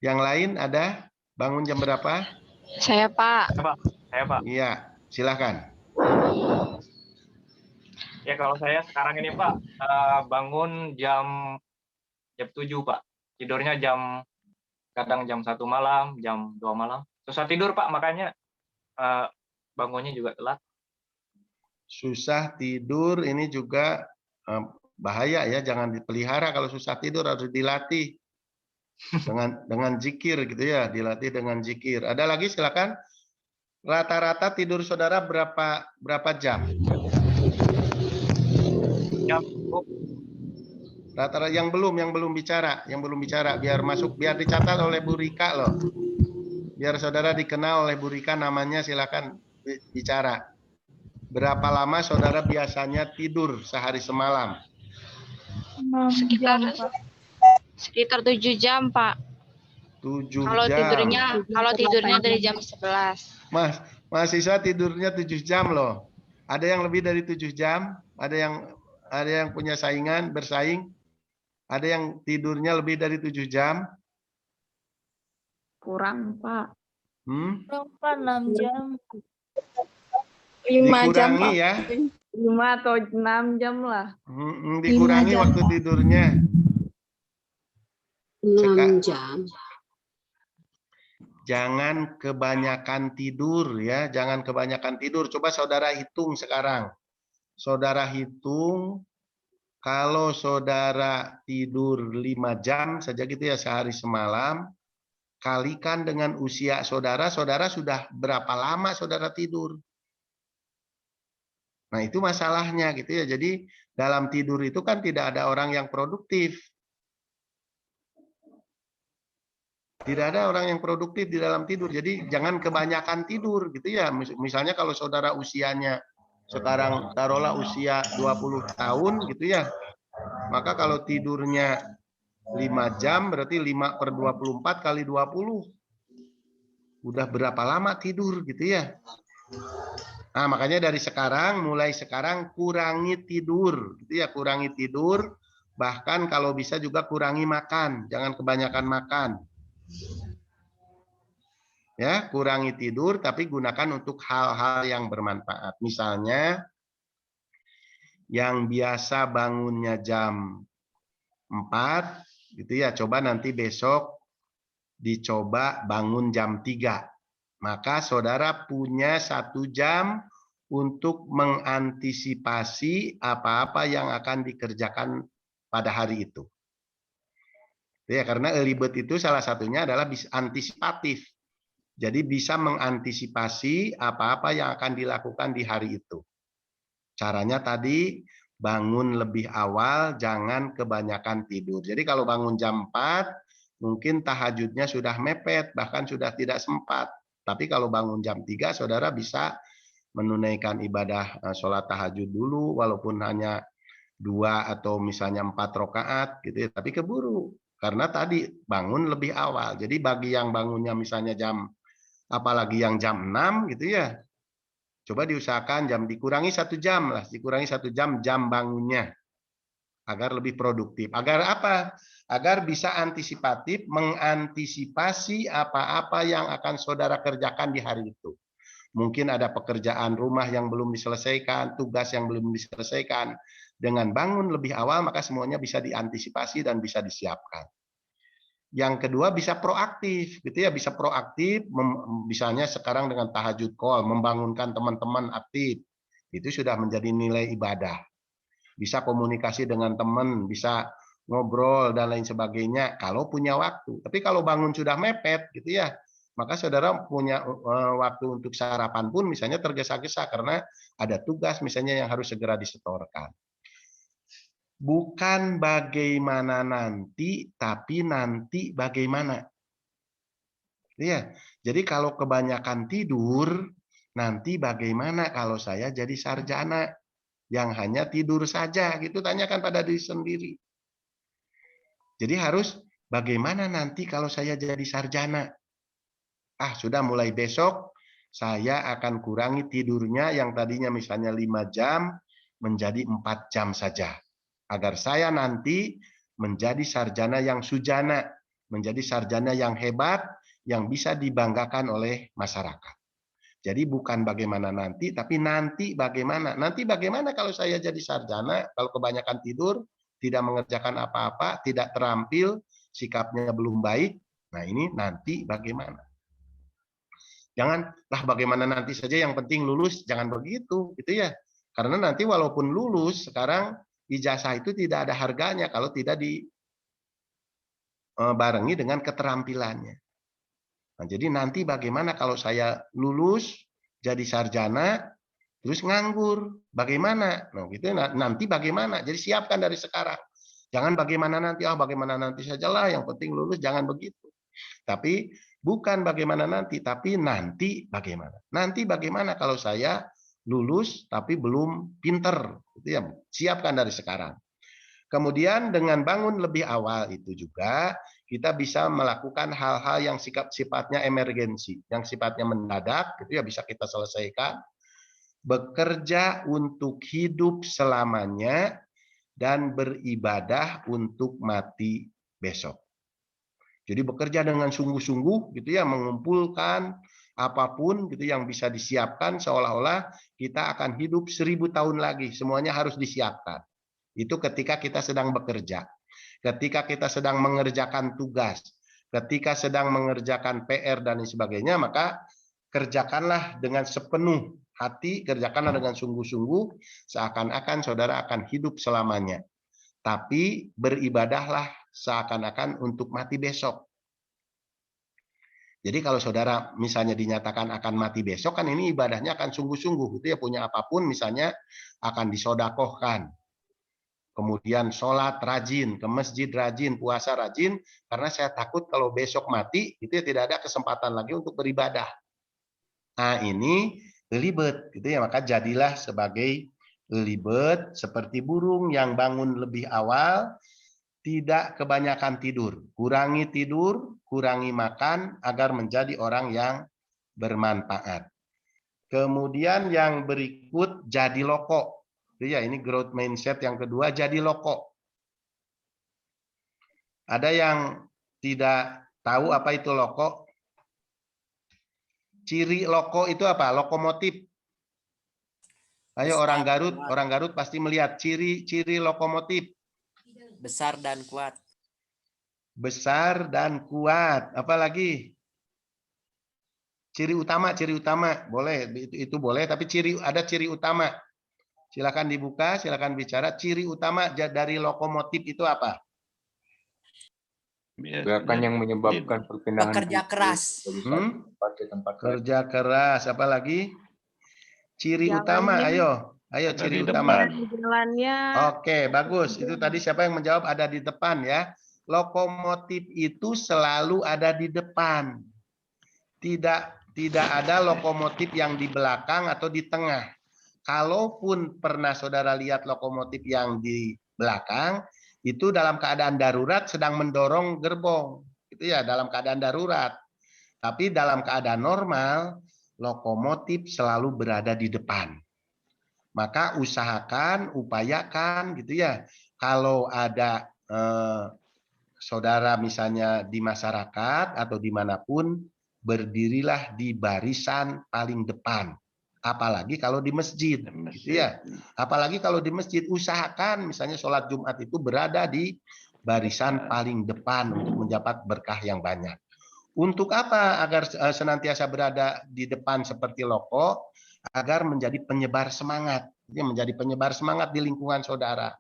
Yang lain ada? Bangun jam berapa? Saya, Pak. Saya, Pak. Iya, silakan. Ya, kalau saya sekarang ini, Pak, bangun jam 7, Pak. Tidurnya kadang jam 1 malam, jam 2 malam. Susah tidur, Pak, makanya bangunnya juga telat. Susah tidur ini juga bahaya ya, jangan dipelihara. Kalau susah tidur harus dilatih dengan zikir gitu ya, dilatih dengan zikir. Ada lagi silakan. Rata-rata tidur saudara berapa jam? Rata-rata yang belum bicara, biar masuk, biar dicatat oleh Bu Rika loh. Biar saudara dikenal oleh Bu Rika, namanya, silakan bicara. Berapa lama saudara biasanya tidur sehari semalam? Sekitar 7 jam, Pak. 7 jam. Kalau tidurnya dari jam 11. Mahasiswa tidurnya 7 jam loh. Ada yang lebih dari 7 jam? Ada yang punya bersaing? Ada yang tidurnya lebih dari 7 jam? Kurang, Pak. Kurang, Pak, 6 jam. 5 jam, dikurangi Pak. ya. 5 atau 6 jam lah. Dikurangi waktu tidurnya. 6 jam. Jangan kebanyakan tidur ya, jangan kebanyakan tidur. Coba saudara hitung sekarang. Saudara hitung, kalau saudara tidur 5 jam saja gitu ya sehari semalam, kalikan dengan usia saudara, saudara sudah berapa lama saudara tidur. Nah, itu masalahnya gitu ya. Jadi dalam tidur itu kan tidak ada orang yang produktif. Tidak ada orang yang produktif di dalam tidur. Jadi jangan kebanyakan tidur gitu ya. Misalnya kalau saudara usianya sekarang taruhlah usia 20 tahun gitu ya. Maka kalau tidurnya 5 jam berarti 5/24 kali 20. Udah berapa lama tidur gitu ya. Nah, makanya dari sekarang, mulai sekarang kurangi tidur gitu ya, kurangi tidur. Bahkan kalau bisa juga kurangi makan, jangan kebanyakan makan. Ya, kurangi tidur tapi gunakan untuk hal-hal yang bermanfaat. Misalnya yang biasa bangunnya jam 4 gitu ya, coba nanti besok dicoba bangun jam 3. Maka saudara punya 1 jam untuk mengantisipasi apa-apa yang akan dikerjakan pada hari itu. Ya, karena early bird itu salah satunya adalah antisipatif. Jadi bisa mengantisipasi apa-apa yang akan dilakukan di hari itu. Caranya tadi bangun lebih awal, jangan kebanyakan tidur. Jadi kalau bangun jam 4, mungkin tahajudnya sudah mepet, bahkan sudah tidak sempat. Tapi kalau bangun jam 3, saudara bisa menunaikan ibadah sholat tahajud dulu, walaupun hanya 2 atau misalnya 4 rakaat gitu ya, tapi keburu. Karena tadi bangun lebih awal. Jadi bagi yang bangunnya misalnya apalagi yang jam 6 gitu ya, coba diusahakan dikurangi 1 jam lah, dikurangi 1 jam bangunnya agar lebih produktif. Agar apa? Agar bisa antisipatif, mengantisipasi apa-apa yang akan saudara kerjakan di hari itu. Mungkin ada pekerjaan rumah yang belum diselesaikan, tugas yang belum diselesaikan. Dengan bangun lebih awal, maka semuanya bisa diantisipasi dan bisa disiapkan. Yang kedua bisa proaktif, gitu ya, bisa proaktif, misalnya sekarang dengan tahajud call, membangunkan teman-teman aktif, itu sudah menjadi nilai ibadah. Bisa komunikasi dengan teman, bisa ngobrol dan lain sebagainya, kalau punya waktu. Tapi kalau bangun sudah mepet, gitu ya, maka saudara punya waktu untuk sarapan pun misalnya tergesa-gesa karena ada tugas misalnya yang harus segera disetorkan. Bukan bagaimana nanti, tapi nanti bagaimana. Ya, jadi kalau kebanyakan tidur, nanti bagaimana kalau saya jadi sarjana yang hanya tidur saja gitu, tanyakan pada diri sendiri. Jadi harus bagaimana nanti kalau saya jadi sarjana? Sudah mulai besok saya akan kurangi tidurnya yang tadinya misalnya 5 jam menjadi 4 jam saja. Agar saya nanti menjadi sarjana yang sujana, menjadi sarjana yang hebat, yang bisa dibanggakan oleh masyarakat. Jadi bukan bagaimana nanti, tapi nanti bagaimana. Nanti bagaimana kalau saya jadi sarjana, kalau kebanyakan tidur, tidak mengerjakan apa-apa, tidak terampil, sikapnya belum baik. Nah ini nanti bagaimana. Janganlah bagaimana nanti saja, yang penting lulus, jangan begitu, gitu ya. Karena nanti walaupun lulus, sekarang ijazah itu tidak ada harganya kalau tidak dibarengi dengan keterampilannya. Nah, jadi nanti bagaimana kalau saya lulus, jadi sarjana, terus nganggur, bagaimana? Nah, gitu, nanti bagaimana? Jadi siapkan dari sekarang. Jangan bagaimana nanti sajalah, yang penting lulus, jangan begitu. Tapi bukan bagaimana nanti, tapi nanti bagaimana. Nanti bagaimana kalau saya lulus tapi belum pinter. Itu ya, siapkan dari sekarang. Kemudian dengan bangun lebih awal itu juga kita bisa melakukan hal-hal yang sifatnya emergensi, yang sifatnya mendadak, itu ya bisa kita selesaikan. Bekerja untuk hidup selamanya dan beribadah untuk mati besok. Jadi bekerja dengan sungguh-sungguh gitu ya, mengumpulkan apapun gitu yang bisa disiapkan, seolah-olah kita akan hidup 1000 tahun lagi, semuanya harus disiapkan. Itu ketika kita sedang bekerja, ketika kita sedang mengerjakan tugas, ketika sedang mengerjakan PR dan sebagainya, maka kerjakanlah dengan sepenuh hati, kerjakanlah dengan sungguh-sungguh, seakan-akan saudara akan hidup selamanya. Tapi beribadahlah seakan-akan untuk mati besok. Jadi kalau saudara misalnya dinyatakan akan mati besok, kan ini ibadahnya akan sungguh-sungguh. Itu ya, punya apapun misalnya akan disodakohkan. Kemudian sholat rajin, ke masjid rajin, puasa rajin, karena saya takut kalau besok mati, itu ya tidak ada kesempatan lagi untuk beribadah. Nah ini libet, gitu ya, maka jadilah sebagai libet seperti burung yang bangun lebih awal, tidak kebanyakan tidur, kurangi makan agar menjadi orang yang bermanfaat. Kemudian yang berikut jadi loko. Ya, ini growth mindset yang kedua, jadi loko. Ada yang tidak tahu apa itu loko? Ciri loko itu apa? Lokomotif. Ayo orang Garut pasti melihat ciri-ciri lokomotif. Besar dan kuat. Besar dan kuat. Apalagi? Ciri utama. Boleh, itu boleh, tapi ada ciri utama. Silakan dibuka, silakan bicara. Ciri utama dari lokomotif itu apa? Gerakan yang menyebabkan perpindahan. Bekerja keras. Kerja keras. Apalagi? Ciri utama, ayo ciri utama. Oke, bagus. Itu tadi siapa yang menjawab? Ada di depan ya. Lokomotif itu selalu ada di depan. Tidak ada lokomotif yang di belakang atau di tengah. Kalaupun pernah saudara lihat lokomotif yang di belakang, itu dalam keadaan darurat sedang mendorong gerbong. Itu ya, dalam keadaan darurat. Tapi dalam keadaan normal, lokomotif selalu berada di depan. Maka upayakan gitu ya. Kalau ada saudara misalnya di masyarakat atau dimanapun, berdirilah di barisan paling depan. Apalagi kalau di masjid, gitu ya. Apalagi kalau di masjid, usahakan misalnya sholat Jumat itu berada di barisan paling depan untuk mendapat berkah yang banyak. Untuk apa? Agar senantiasa berada di depan seperti loko, agar menjadi penyebar semangat. Menjadi penyebar semangat di lingkungan saudara.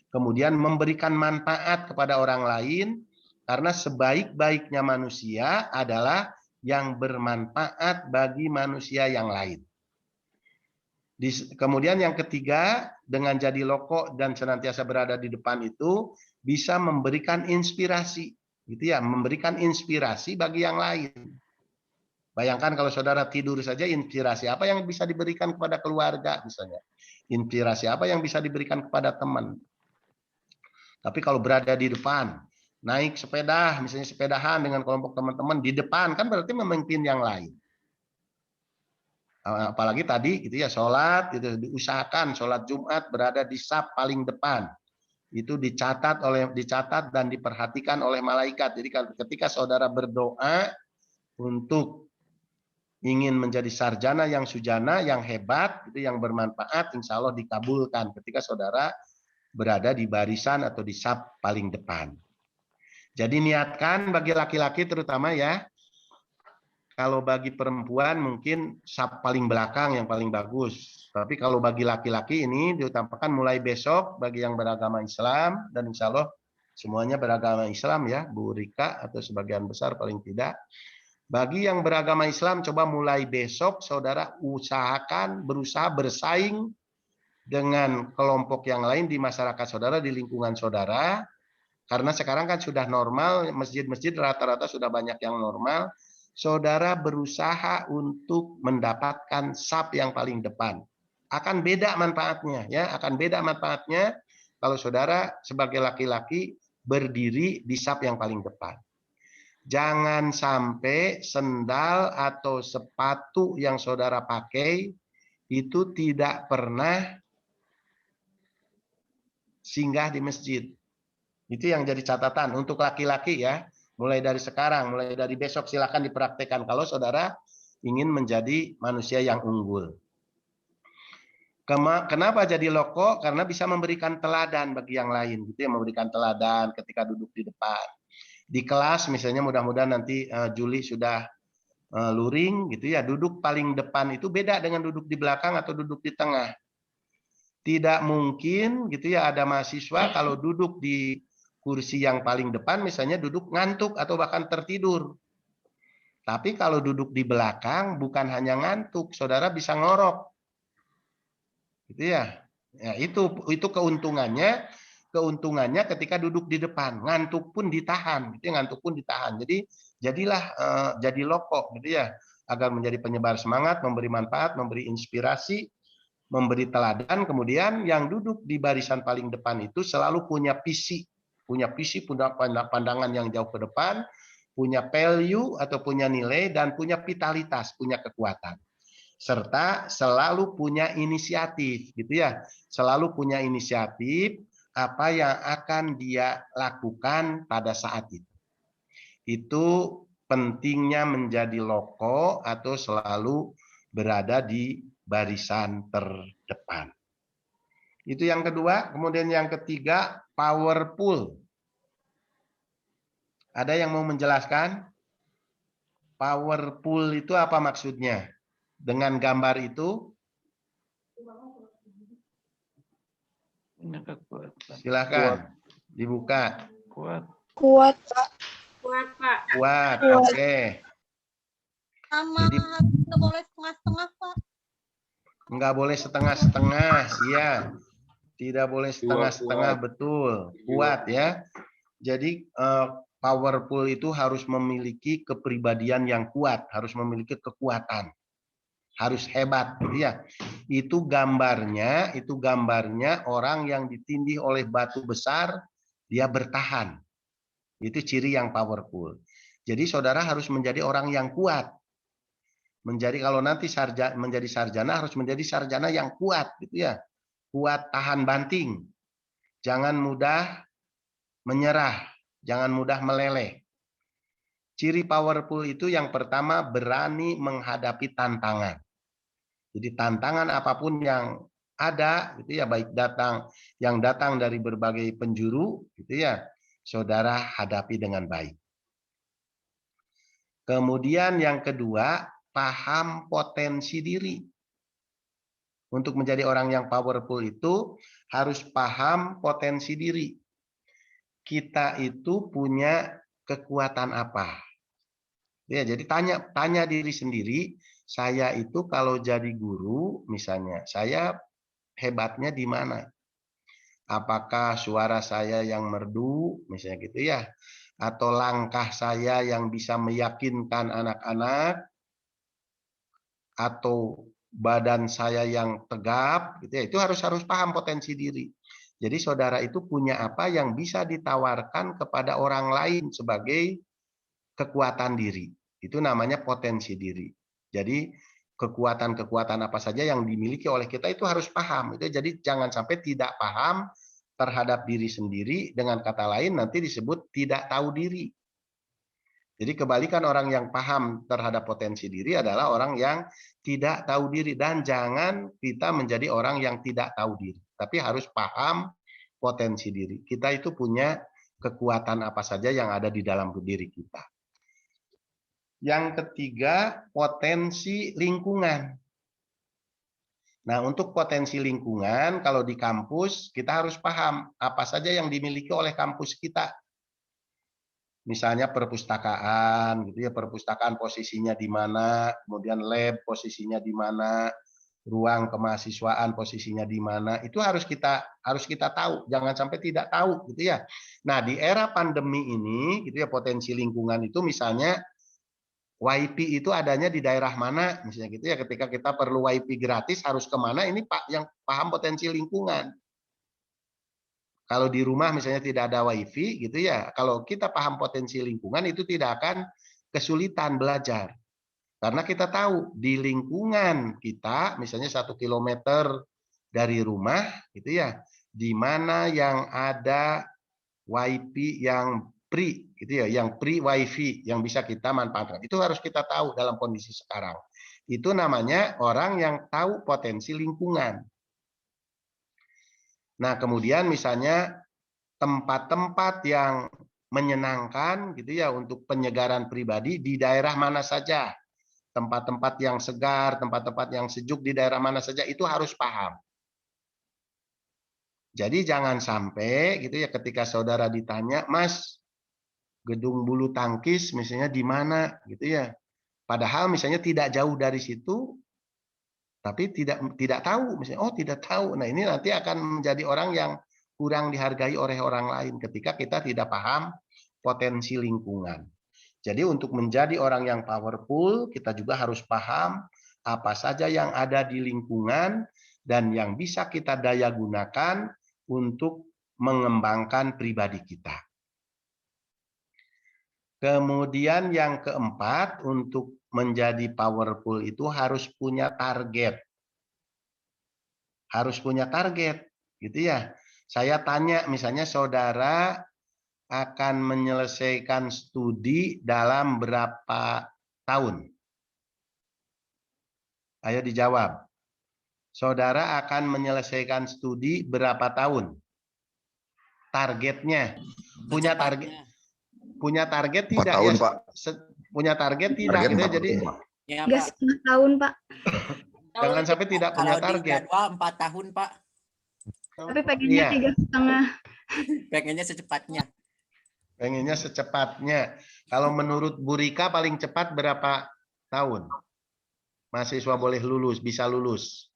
Kemudian memberikan manfaat kepada orang lain, karena sebaik-baiknya manusia adalah yang bermanfaat bagi manusia yang lain. Kemudian yang ketiga, dengan jadi loko dan senantiasa berada di depan itu, bisa memberikan inspirasi. Gitu ya, memberikan inspirasi bagi yang lain. Bayangkan kalau saudara tidur saja, inspirasi apa yang bisa diberikan kepada keluarga misalnya. Inspirasi apa yang bisa diberikan kepada teman. Tapi kalau berada di depan, naik sepeda, misalnya sepedahan dengan kelompok teman-teman di depan, kan berarti memimpin yang lain. Apalagi tadi gitu ya, sholat gitu, diusahakan sholat Jumat berada di saf paling depan. Itu dicatat dan diperhatikan oleh malaikat. Jadi ketika saudara berdoa untuk ingin menjadi sarjana yang sujana, yang hebat, itu yang bermanfaat, insya Allah dikabulkan ketika saudara berada di barisan atau di saf paling depan. Jadi niatkan bagi laki-laki terutama ya. Kalau bagi perempuan mungkin saf paling belakang yang paling bagus. Tapi kalau bagi laki-laki ini diutamakan mulai besok bagi yang beragama Islam, dan insya Allah semuanya beragama Islam ya, Bu Rika atau sebagian besar paling tidak. Bagi yang beragama Islam coba mulai besok saudara usahakan berusaha bersaing dengan kelompok yang lain di masyarakat saudara, di lingkungan saudara. Karena sekarang kan sudah normal, masjid-masjid rata-rata sudah banyak yang normal. Saudara berusaha untuk mendapatkan saf yang paling depan. Akan beda manfaatnya ya, akan beda manfaatnya kalau saudara sebagai laki-laki berdiri di saf yang paling depan. Jangan sampai sendal atau sepatu yang saudara pakai itu tidak pernah singgah di masjid. Itu yang jadi catatan untuk laki-laki ya. Mulai dari sekarang, mulai dari besok silakan dipraktekkan kalau saudara ingin menjadi manusia yang unggul. Kenapa jadi loko? Karena bisa memberikan teladan bagi yang lain, gitu ya, memberikan teladan ketika duduk di depan. Di kelas misalnya mudah-mudahan nanti Juli sudah luring, gitu ya, duduk paling depan itu beda dengan duduk di belakang atau duduk di tengah. Tidak mungkin, gitu ya, ada mahasiswa kalau duduk di kursi yang paling depan misalnya duduk ngantuk atau bahkan tertidur. Tapi kalau duduk di belakang bukan hanya ngantuk, saudara bisa ngorok. Gitu ya. Ya itu keuntungannya ketika duduk di depan, ngantuk pun ditahan, gitu ya, ngantuk pun ditahan. Jadi jadilah jadi loko gitu ya, agar menjadi penyebar semangat, memberi manfaat, memberi inspirasi, memberi teladan. Kemudian yang duduk di barisan paling depan itu selalu punya pandangan yang jauh ke depan, punya value atau punya nilai, dan punya vitalitas, punya kekuatan. Serta selalu punya inisiatif, gitu ya. Selalu punya inisiatif apa yang akan dia lakukan pada saat itu. Itu pentingnya menjadi loko atau selalu berada di barisan terdepan. Itu yang kedua. Kemudian yang ketiga, powerful. Ada yang mau menjelaskan? Powerful itu apa maksudnya? Dengan gambar itu? Silakan dibuka. Kuat, Pak. Kuat, oke. Sama nggak boleh setengah-setengah, Pak. Nggak boleh setengah-setengah, iya. Tidak boleh setengah-setengah, betul. Kuat ya. Jadi powerful itu harus memiliki kepribadian yang kuat, harus memiliki kekuatan, harus hebat, gitu ya. Itu gambarnya orang yang ditindih oleh batu besar, dia bertahan. Itu ciri yang powerful. Jadi saudara harus menjadi orang yang kuat. Kalau nanti menjadi sarjana harus menjadi sarjana yang kuat, gitu ya. Kuat tahan banting. Jangan mudah menyerah, jangan mudah meleleh. Ciri powerful itu yang pertama berani menghadapi tantangan. Jadi tantangan apapun yang ada, gitu ya, baik yang datang dari berbagai penjuru, gitu ya, saudara hadapi dengan baik. Kemudian yang kedua, paham potensi diri. Untuk menjadi orang yang powerful itu harus paham potensi diri. Kita itu punya kekuatan apa? Ya, jadi tanya diri sendiri, saya itu kalau jadi guru misalnya, saya hebatnya di mana? Apakah suara saya yang merdu misalnya gitu ya? Atau langkah saya yang bisa meyakinkan anak-anak? atau badan saya yang tegap, gitu ya, itu harus paham potensi diri. Jadi saudara itu punya apa yang bisa ditawarkan kepada orang lain sebagai kekuatan diri. Itu namanya potensi diri. Jadi kekuatan-kekuatan apa saja yang dimiliki oleh kita itu harus paham. Itu jadi jangan sampai tidak paham terhadap diri sendiri, dengan kata lain nanti disebut tidak tahu diri. Jadi kebalikan orang yang paham terhadap potensi diri adalah orang yang tidak tahu diri. Dan jangan kita menjadi orang yang tidak tahu diri. Tapi harus paham potensi diri. Kita itu punya kekuatan apa saja yang ada di dalam diri kita. Yang ketiga, potensi lingkungan. Nah, untuk potensi lingkungan, kalau di kampus, kita harus paham apa saja yang dimiliki oleh kampus kita. Misalnya perpustakaan, gitu ya, perpustakaan posisinya di mana, kemudian lab posisinya di mana, ruang kemahasiswaan posisinya di mana, itu harus kita tahu, jangan sampai tidak tahu, gitu ya. Nah, di era pandemi ini, gitu ya, potensi lingkungan itu misalnya WiFi itu adanya di daerah mana, misalnya gitu ya, ketika kita perlu WiFi gratis harus kemana, ini Pak yang paham potensi lingkungan. Kalau di rumah misalnya tidak ada WiFi gitu ya, kalau kita paham potensi lingkungan itu tidak akan kesulitan belajar. Karena kita tahu di lingkungan kita, misalnya 1 kilometer dari rumah gitu ya, di mana yang ada WiFi yang free gitu ya, yang free WiFi yang bisa kita manfaatkan. Itu harus kita tahu dalam kondisi sekarang. Itu namanya orang yang tahu potensi lingkungan. Nah, kemudian misalnya tempat-tempat yang menyenangkan gitu ya untuk penyegaran pribadi di daerah mana saja. Tempat-tempat yang segar, tempat-tempat yang sejuk di daerah mana saja itu harus paham. Jadi jangan sampai gitu ya ketika saudara ditanya, "Mas, gedung bulu tangkis misalnya di mana?" gitu ya. Padahal misalnya tidak jauh dari situ, tapi tidak tahu, misalnya, oh tidak tahu. Nah ini nanti akan menjadi orang yang kurang dihargai oleh orang lain ketika kita tidak paham potensi lingkungan. Jadi untuk menjadi orang yang powerful, kita juga harus paham apa saja yang ada di lingkungan dan yang bisa kita daya gunakan untuk mengembangkan pribadi kita. Kemudian yang keempat, untuk menjadi powerful itu harus punya target. Harus punya target, gitu ya. Saya tanya, misalnya saudara akan menyelesaikan studi dalam berapa tahun? Ayo dijawab. Saudara akan menyelesaikan studi berapa tahun? Targetnya. Punya target? Punya target tidak? 4 tahun, ya? Pak. Punya target tidak? Target Gitu, 4 jadi tahun, Pak. Ya, 3 tahun, Pak. Jangan sampai tidak punya target. Kalau di jadwal 4 tahun, Pak. Tapi pengennya 3,5. Pengennya secepatnya. Pengennya secepatnya. Kalau menurut Bu Rika paling cepat berapa tahun? Mahasiswa boleh lulus, bisa lulus.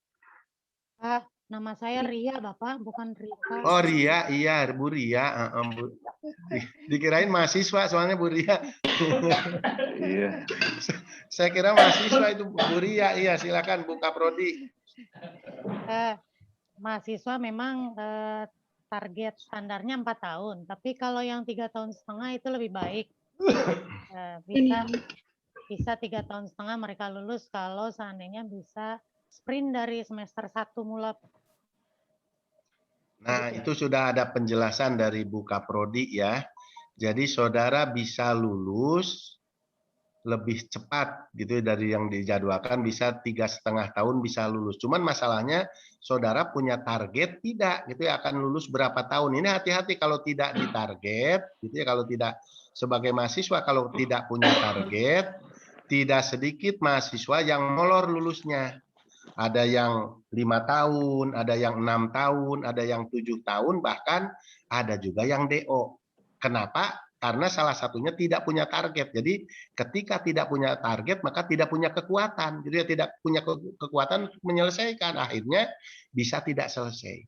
Nama saya Ria, Bapak, bukan Rika. Oh Ria, iya Bu Ria. Dikirain mahasiswa soalnya Bu Ria. Iya. Saya kira mahasiswa itu Bu Ria. Iya, silakan buka prodi. Mahasiswa memang target standarnya 4 tahun, tapi kalau yang 3,5 tahun itu lebih baik. Bisa 3,5 tahun mereka lulus kalau seandainya bisa sprint dari semester 1 mula. Nah, itu sudah ada penjelasan dari Bu Kaprodi ya. Jadi saudara bisa lulus lebih cepat gitu dari yang dijadwalkan, bisa 3,5 tahun bisa lulus. Cuman masalahnya saudara punya target tidak gitu ya, akan lulus berapa tahun. Ini hati-hati kalau tidak ditarget gitu ya, kalau tidak sebagai mahasiswa kalau tidak punya target, tidak sedikit mahasiswa yang molor lulusnya. Ada yang 5 tahun, ada yang 6 tahun, ada yang 7 tahun, bahkan ada juga yang DO. Kenapa? Karena salah satunya tidak punya target. Jadi ketika tidak punya target, maka tidak punya kekuatan. Jadi tidak punya kekuatan untuk menyelesaikan. Akhirnya bisa tidak selesai.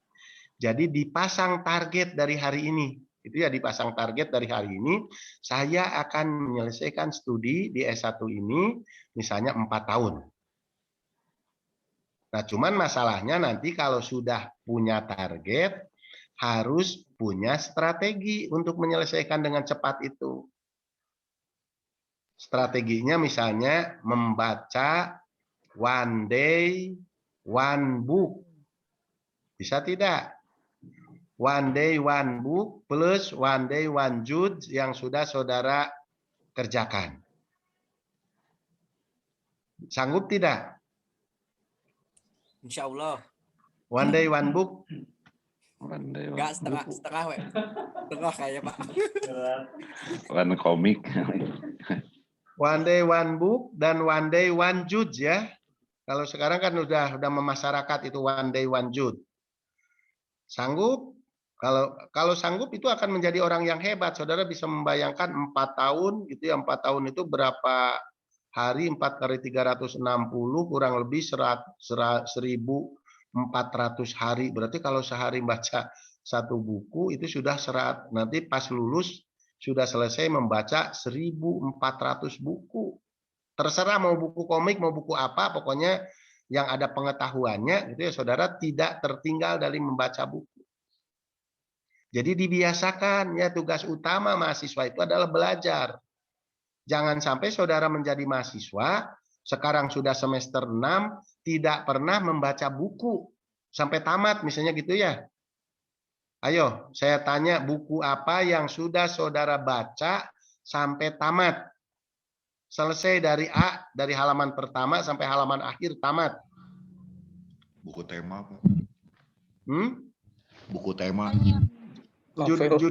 Jadi dipasang target dari hari ini. Itu ya, dipasang target dari hari ini. Saya akan menyelesaikan studi di S1 ini misalnya 4 tahun. Nah, cuman masalahnya nanti kalau sudah punya target, harus punya strategi untuk menyelesaikan dengan cepat itu. Strateginya misalnya membaca one day, one book. Bisa tidak? One day, one book plus one day, one juz yang sudah saudara kerjakan. Sanggup tidak? Insya Allah. One day, one book. Enggak setengah, we. Setengah kayaknya, Pak. One komik. One day, one book dan one day, one juz ya. Kalau sekarang kan udah memasyarakat itu one day, one juz. Sanggup? Kalau sanggup itu akan menjadi orang yang hebat. Saudara bisa membayangkan 4 tahun gitu ya. 4 tahun itu berapa hari? 4 kali 360 kurang lebih 1.400 hari. Berarti kalau sehari baca satu buku itu sudah nanti pas lulus sudah selesai membaca 1.400 buku. Terserah mau buku komik, mau buku apa, pokoknya yang ada pengetahuannya gitu ya, saudara tidak tertinggal dari membaca buku. Jadi dibiasakan ya, tugas utama mahasiswa itu adalah belajar. Jangan sampai saudara menjadi mahasiswa, sekarang sudah semester 6, tidak pernah membaca buku sampai tamat misalnya gitu ya. Ayo, saya tanya buku apa yang sudah saudara baca sampai tamat? Selesai dari A, dari halaman pertama sampai halaman akhir tamat. Buku tema, Pak. Buku tema. Novel.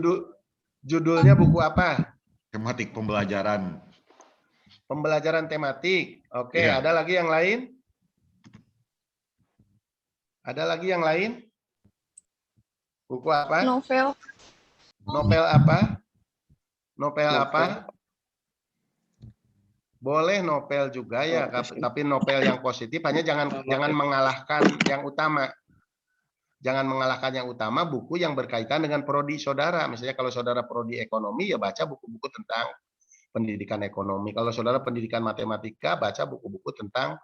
Judulnya buku apa? Tematik pembelajaran. Pembelajaran tematik. Oke, Iya. ada lagi yang lain? Ada lagi yang lain? Buku apa? Novel. Novel apa? Novel apa? Boleh novel juga ya, tapi novel yang positif, hanya jangan mengalahkan yang utama. Jangan mengalahkan yang utama buku yang berkaitan dengan prodi saudara. Misalnya kalau saudara prodi ekonomi, ya baca buku-buku tentang pendidikan ekonomi. Kalau saudara pendidikan matematika, baca buku-buku tentang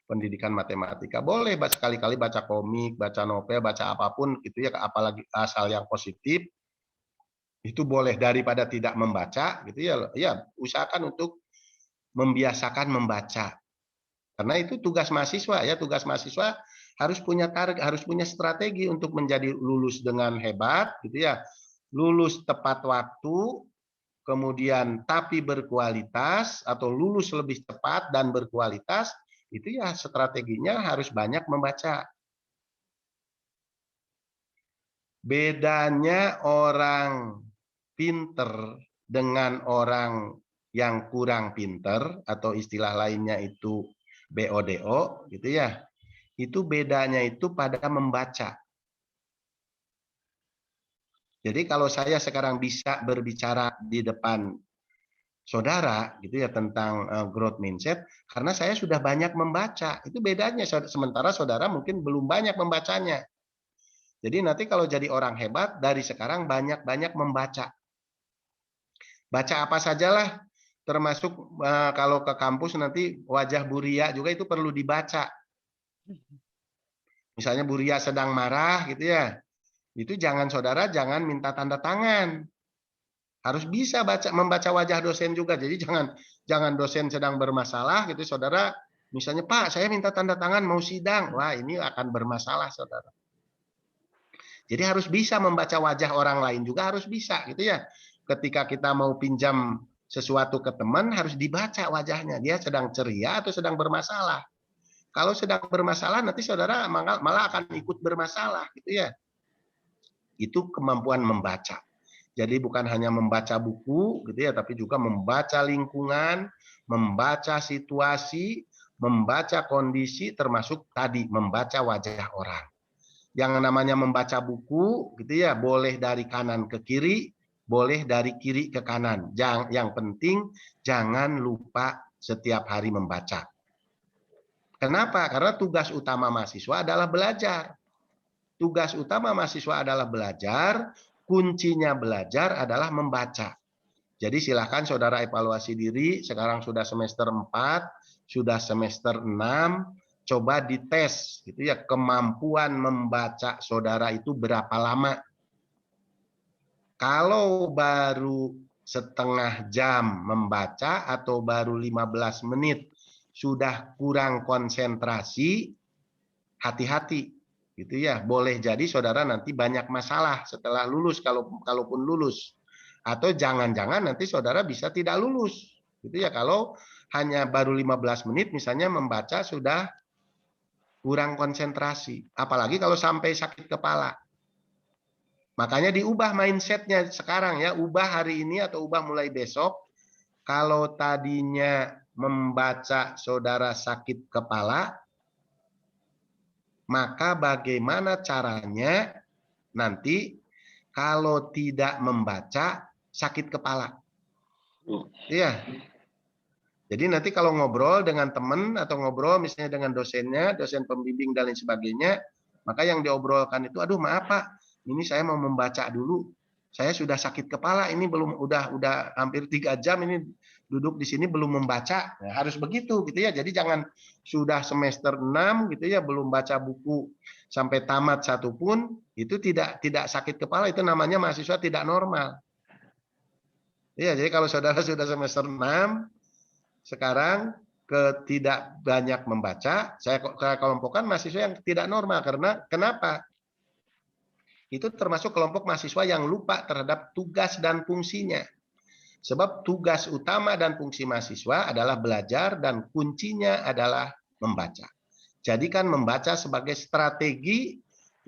pendidikan matematika. Boleh sekali-kali baca komik, baca novel, baca apapun gitu ya, apalagi asal yang positif. Itu boleh, daripada tidak membaca gitu ya. Ya, usahakan untuk membiasakan membaca. Karena itu tugas mahasiswa ya, tugas mahasiswa harus punya target, harus punya strategi untuk menjadi lulus dengan hebat gitu ya. Lulus tepat waktu, kemudian tapi berkualitas, atau lulus lebih cepat dan berkualitas, itu ya strateginya harus banyak membaca. Bedanya orang pinter dengan orang yang kurang pinter, atau istilah lainnya itu BODO gitu ya. Itu bedanya itu pada membaca. Jadi kalau saya sekarang bisa berbicara di depan saudara gitu ya tentang growth mindset, karena saya sudah banyak membaca. Itu bedanya, sementara saudara mungkin belum banyak membacanya. Jadi nanti kalau jadi orang hebat, dari sekarang banyak-banyak membaca. Baca apa sajalah, termasuk kalau ke kampus nanti wajah Buria juga itu perlu dibaca. Misalnya Buria sedang marah gitu ya, itu saudara jangan minta tanda tangan. Harus bisa membaca wajah dosen juga. Jadi jangan dosen sedang bermasalah gitu, saudara misalnya, Pak saya minta tanda tangan mau sidang. Wah ini akan bermasalah saudara. Jadi harus bisa membaca wajah orang lain juga, harus bisa gitu ya. Ketika kita mau pinjam sesuatu ke teman, harus dibaca wajahnya. Dia sedang ceria atau sedang bermasalah. Kalau sedang bermasalah, nanti saudara malah akan ikut bermasalah, gitu ya. Itu kemampuan membaca. Jadi bukan hanya membaca buku, gitu ya, tapi juga membaca lingkungan, membaca situasi, membaca kondisi, termasuk tadi membaca wajah orang. Yang namanya membaca buku, gitu ya, boleh dari kanan ke kiri, boleh dari kiri ke kanan. Yang penting jangan lupa setiap hari membaca. Kenapa? Karena tugas utama mahasiswa adalah belajar. Tugas utama mahasiswa adalah belajar, kuncinya belajar adalah membaca. Jadi silakan saudara evaluasi diri, sekarang sudah semester 4, sudah semester 6, coba dites gitu ya, kemampuan membaca saudara itu berapa lama. Kalau baru setengah jam membaca atau baru 15 menit sudah kurang konsentrasi, hati-hati gitu ya. Boleh jadi saudara nanti banyak masalah setelah lulus, kalaupun lulus. Atau jangan-jangan nanti saudara bisa tidak lulus gitu ya, kalau hanya baru 15 menit misalnya membaca sudah kurang konsentrasi. Apalagi kalau sampai sakit kepala. Makanya diubah mindsetnya sekarang ya, ubah hari ini atau ubah mulai besok. Kalau tadinya membaca saudara sakit kepala, maka bagaimana caranya nanti kalau tidak membaca sakit kepala. Iya. Jadi nanti kalau ngobrol dengan teman atau ngobrol misalnya dengan dosennya, dosen pembimbing dan lain sebagainya, maka yang diobrolkan itu, aduh maaf Pak, ini saya mau membaca dulu. Saya sudah sakit kepala, ini belum udah hampir 3 jam ini duduk di sini belum membaca. Nah, harus begitu gitu ya. Jadi jangan sudah semester 6 gitu ya belum baca buku sampai tamat satu pun, itu tidak sakit kepala, itu namanya mahasiswa tidak normal. Iya, jadi kalau saudara sudah semester 6 sekarang tidak banyak membaca, saya kelompokkan mahasiswa yang tidak normal. Karena kenapa? Itu termasuk kelompok mahasiswa yang lupa terhadap tugas dan fungsinya. Sebab tugas utama dan fungsi mahasiswa adalah belajar dan kuncinya adalah membaca. Jadikan membaca sebagai strategi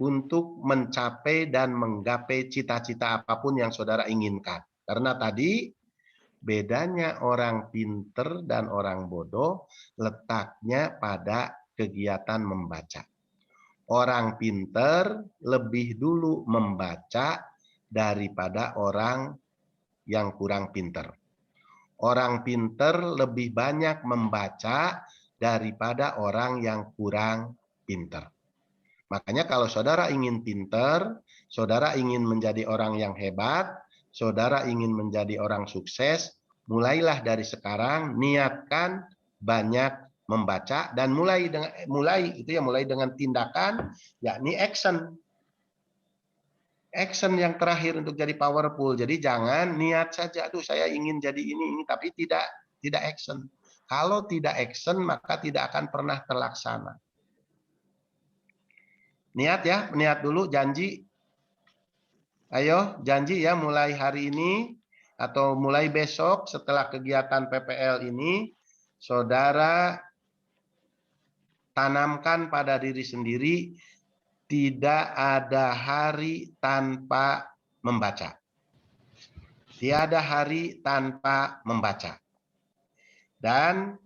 untuk mencapai dan menggapai cita-cita apapun yang saudara inginkan. Karena tadi bedanya orang pinter dan orang bodoh letaknya pada kegiatan membaca. Orang pinter lebih dulu membaca daripada orang yang kurang pinter. Orang pinter lebih banyak membaca daripada orang yang kurang pinter. Makanya kalau saudara ingin pinter, saudara ingin menjadi orang yang hebat, saudara ingin menjadi orang sukses, mulailah dari sekarang, niatkan banyak membaca dan mulai dengan tindakan, yakni action. Action yang terakhir untuk jadi powerful. Jadi jangan niat saja, aduh saya ingin jadi ini tapi tidak action. Kalau tidak action maka tidak akan pernah terlaksana. Niat ya, niat dulu, janji. Ayo, janji ya mulai hari ini atau mulai besok setelah kegiatan PPL ini, saudara tanamkan pada diri sendiri, tidak ada hari tanpa membaca. Tiada hari tanpa membaca. Dan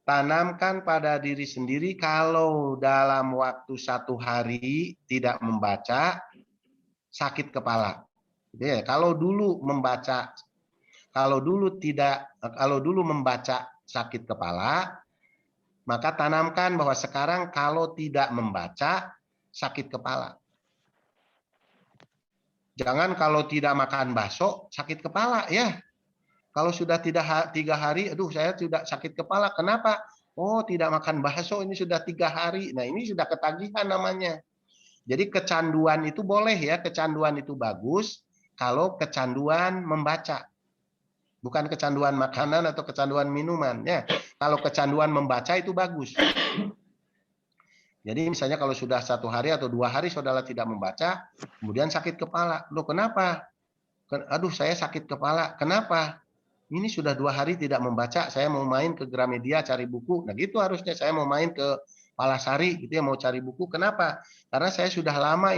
tanamkan pada diri sendiri, kalau dalam waktu 1 hari tidak membaca, sakit kepala. Ya, kalau dulu membaca sakit kepala, maka tanamkan bahwa sekarang kalau tidak membaca sakit kepala. Jangan kalau tidak makan bakso sakit kepala ya. Kalau sudah 3 hari, aduh saya tidak sakit kepala. Kenapa? Oh, tidak makan bakso ini sudah 3 hari. Nah, ini sudah ketagihan namanya. Jadi kecanduan itu boleh ya, kecanduan itu bagus kalau kecanduan membaca. Bukan kecanduan makanan atau kecanduan minuman ya. Kalau kecanduan membaca itu bagus. Jadi misalnya kalau sudah 1 hari atau 2 hari saudara tidak membaca, kemudian sakit kepala. Loh kenapa? Aduh saya sakit kepala. Kenapa? Ini sudah 2 hari tidak membaca, saya mau main ke Gramedia cari buku. Nah gitu harusnya, saya mau main ke Palasari gitu ya, mau cari buku. Kenapa? Karena saya sudah lama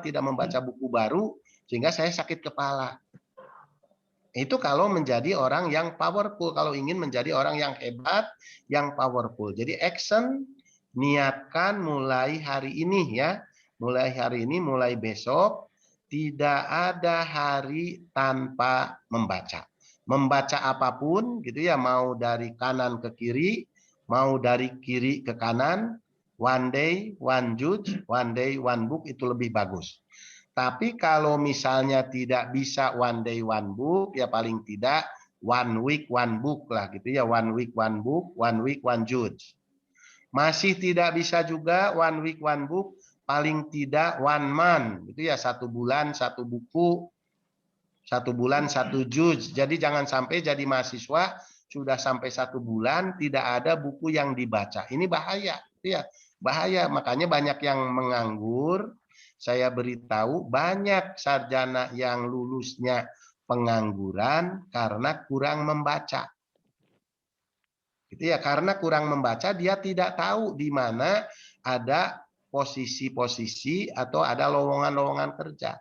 tidak membaca buku baru, sehingga saya sakit kepala. Itu kalau menjadi orang yang powerful, kalau ingin menjadi orang yang hebat, yang powerful. Jadi action, niatkan mulai hari ini ya, mulai hari ini, mulai besok, tidak ada hari tanpa membaca. Membaca apapun gitu ya, mau dari kanan ke kiri, mau dari kiri ke kanan, one day, one judge, one day, one book, itu lebih bagus. Tapi kalau misalnya tidak bisa one day, one book, ya paling tidak one week, one book lah gitu ya, one week, one book, one week, one judge. Masih tidak bisa juga one week one book, paling tidak 1 month, itu ya 1 bulan 1 buku, 1 bulan 1 juz. Jadi jangan sampai jadi mahasiswa sudah sampai 1 bulan tidak ada buku yang dibaca. Ini bahaya, ya bahaya. Makanya banyak yang menganggur. Saya beritahu banyak sarjana yang lulusnya pengangguran karena kurang membaca. Gitu ya, karena kurang membaca dia tidak tahu di mana ada posisi-posisi atau ada lowongan-lowongan kerja.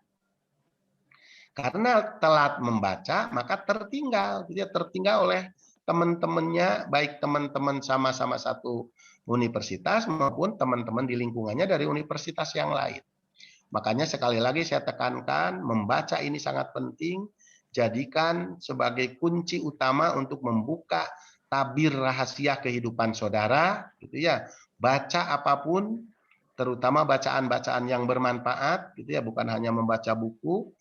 Karena telat membaca, maka tertinggal. Dia tertinggal oleh teman-temannya, baik teman-teman sama-sama satu universitas maupun teman-teman di lingkungannya dari universitas yang lain. Makanya sekali lagi saya tekankan, membaca ini sangat penting. Jadikan sebagai kunci utama untuk membuka tabir rahasia kehidupan saudara. Gitu ya. Baca apapun, terutama bacaan-bacaan yang bermanfaat. Gitu ya, bukan hanya membaca buku.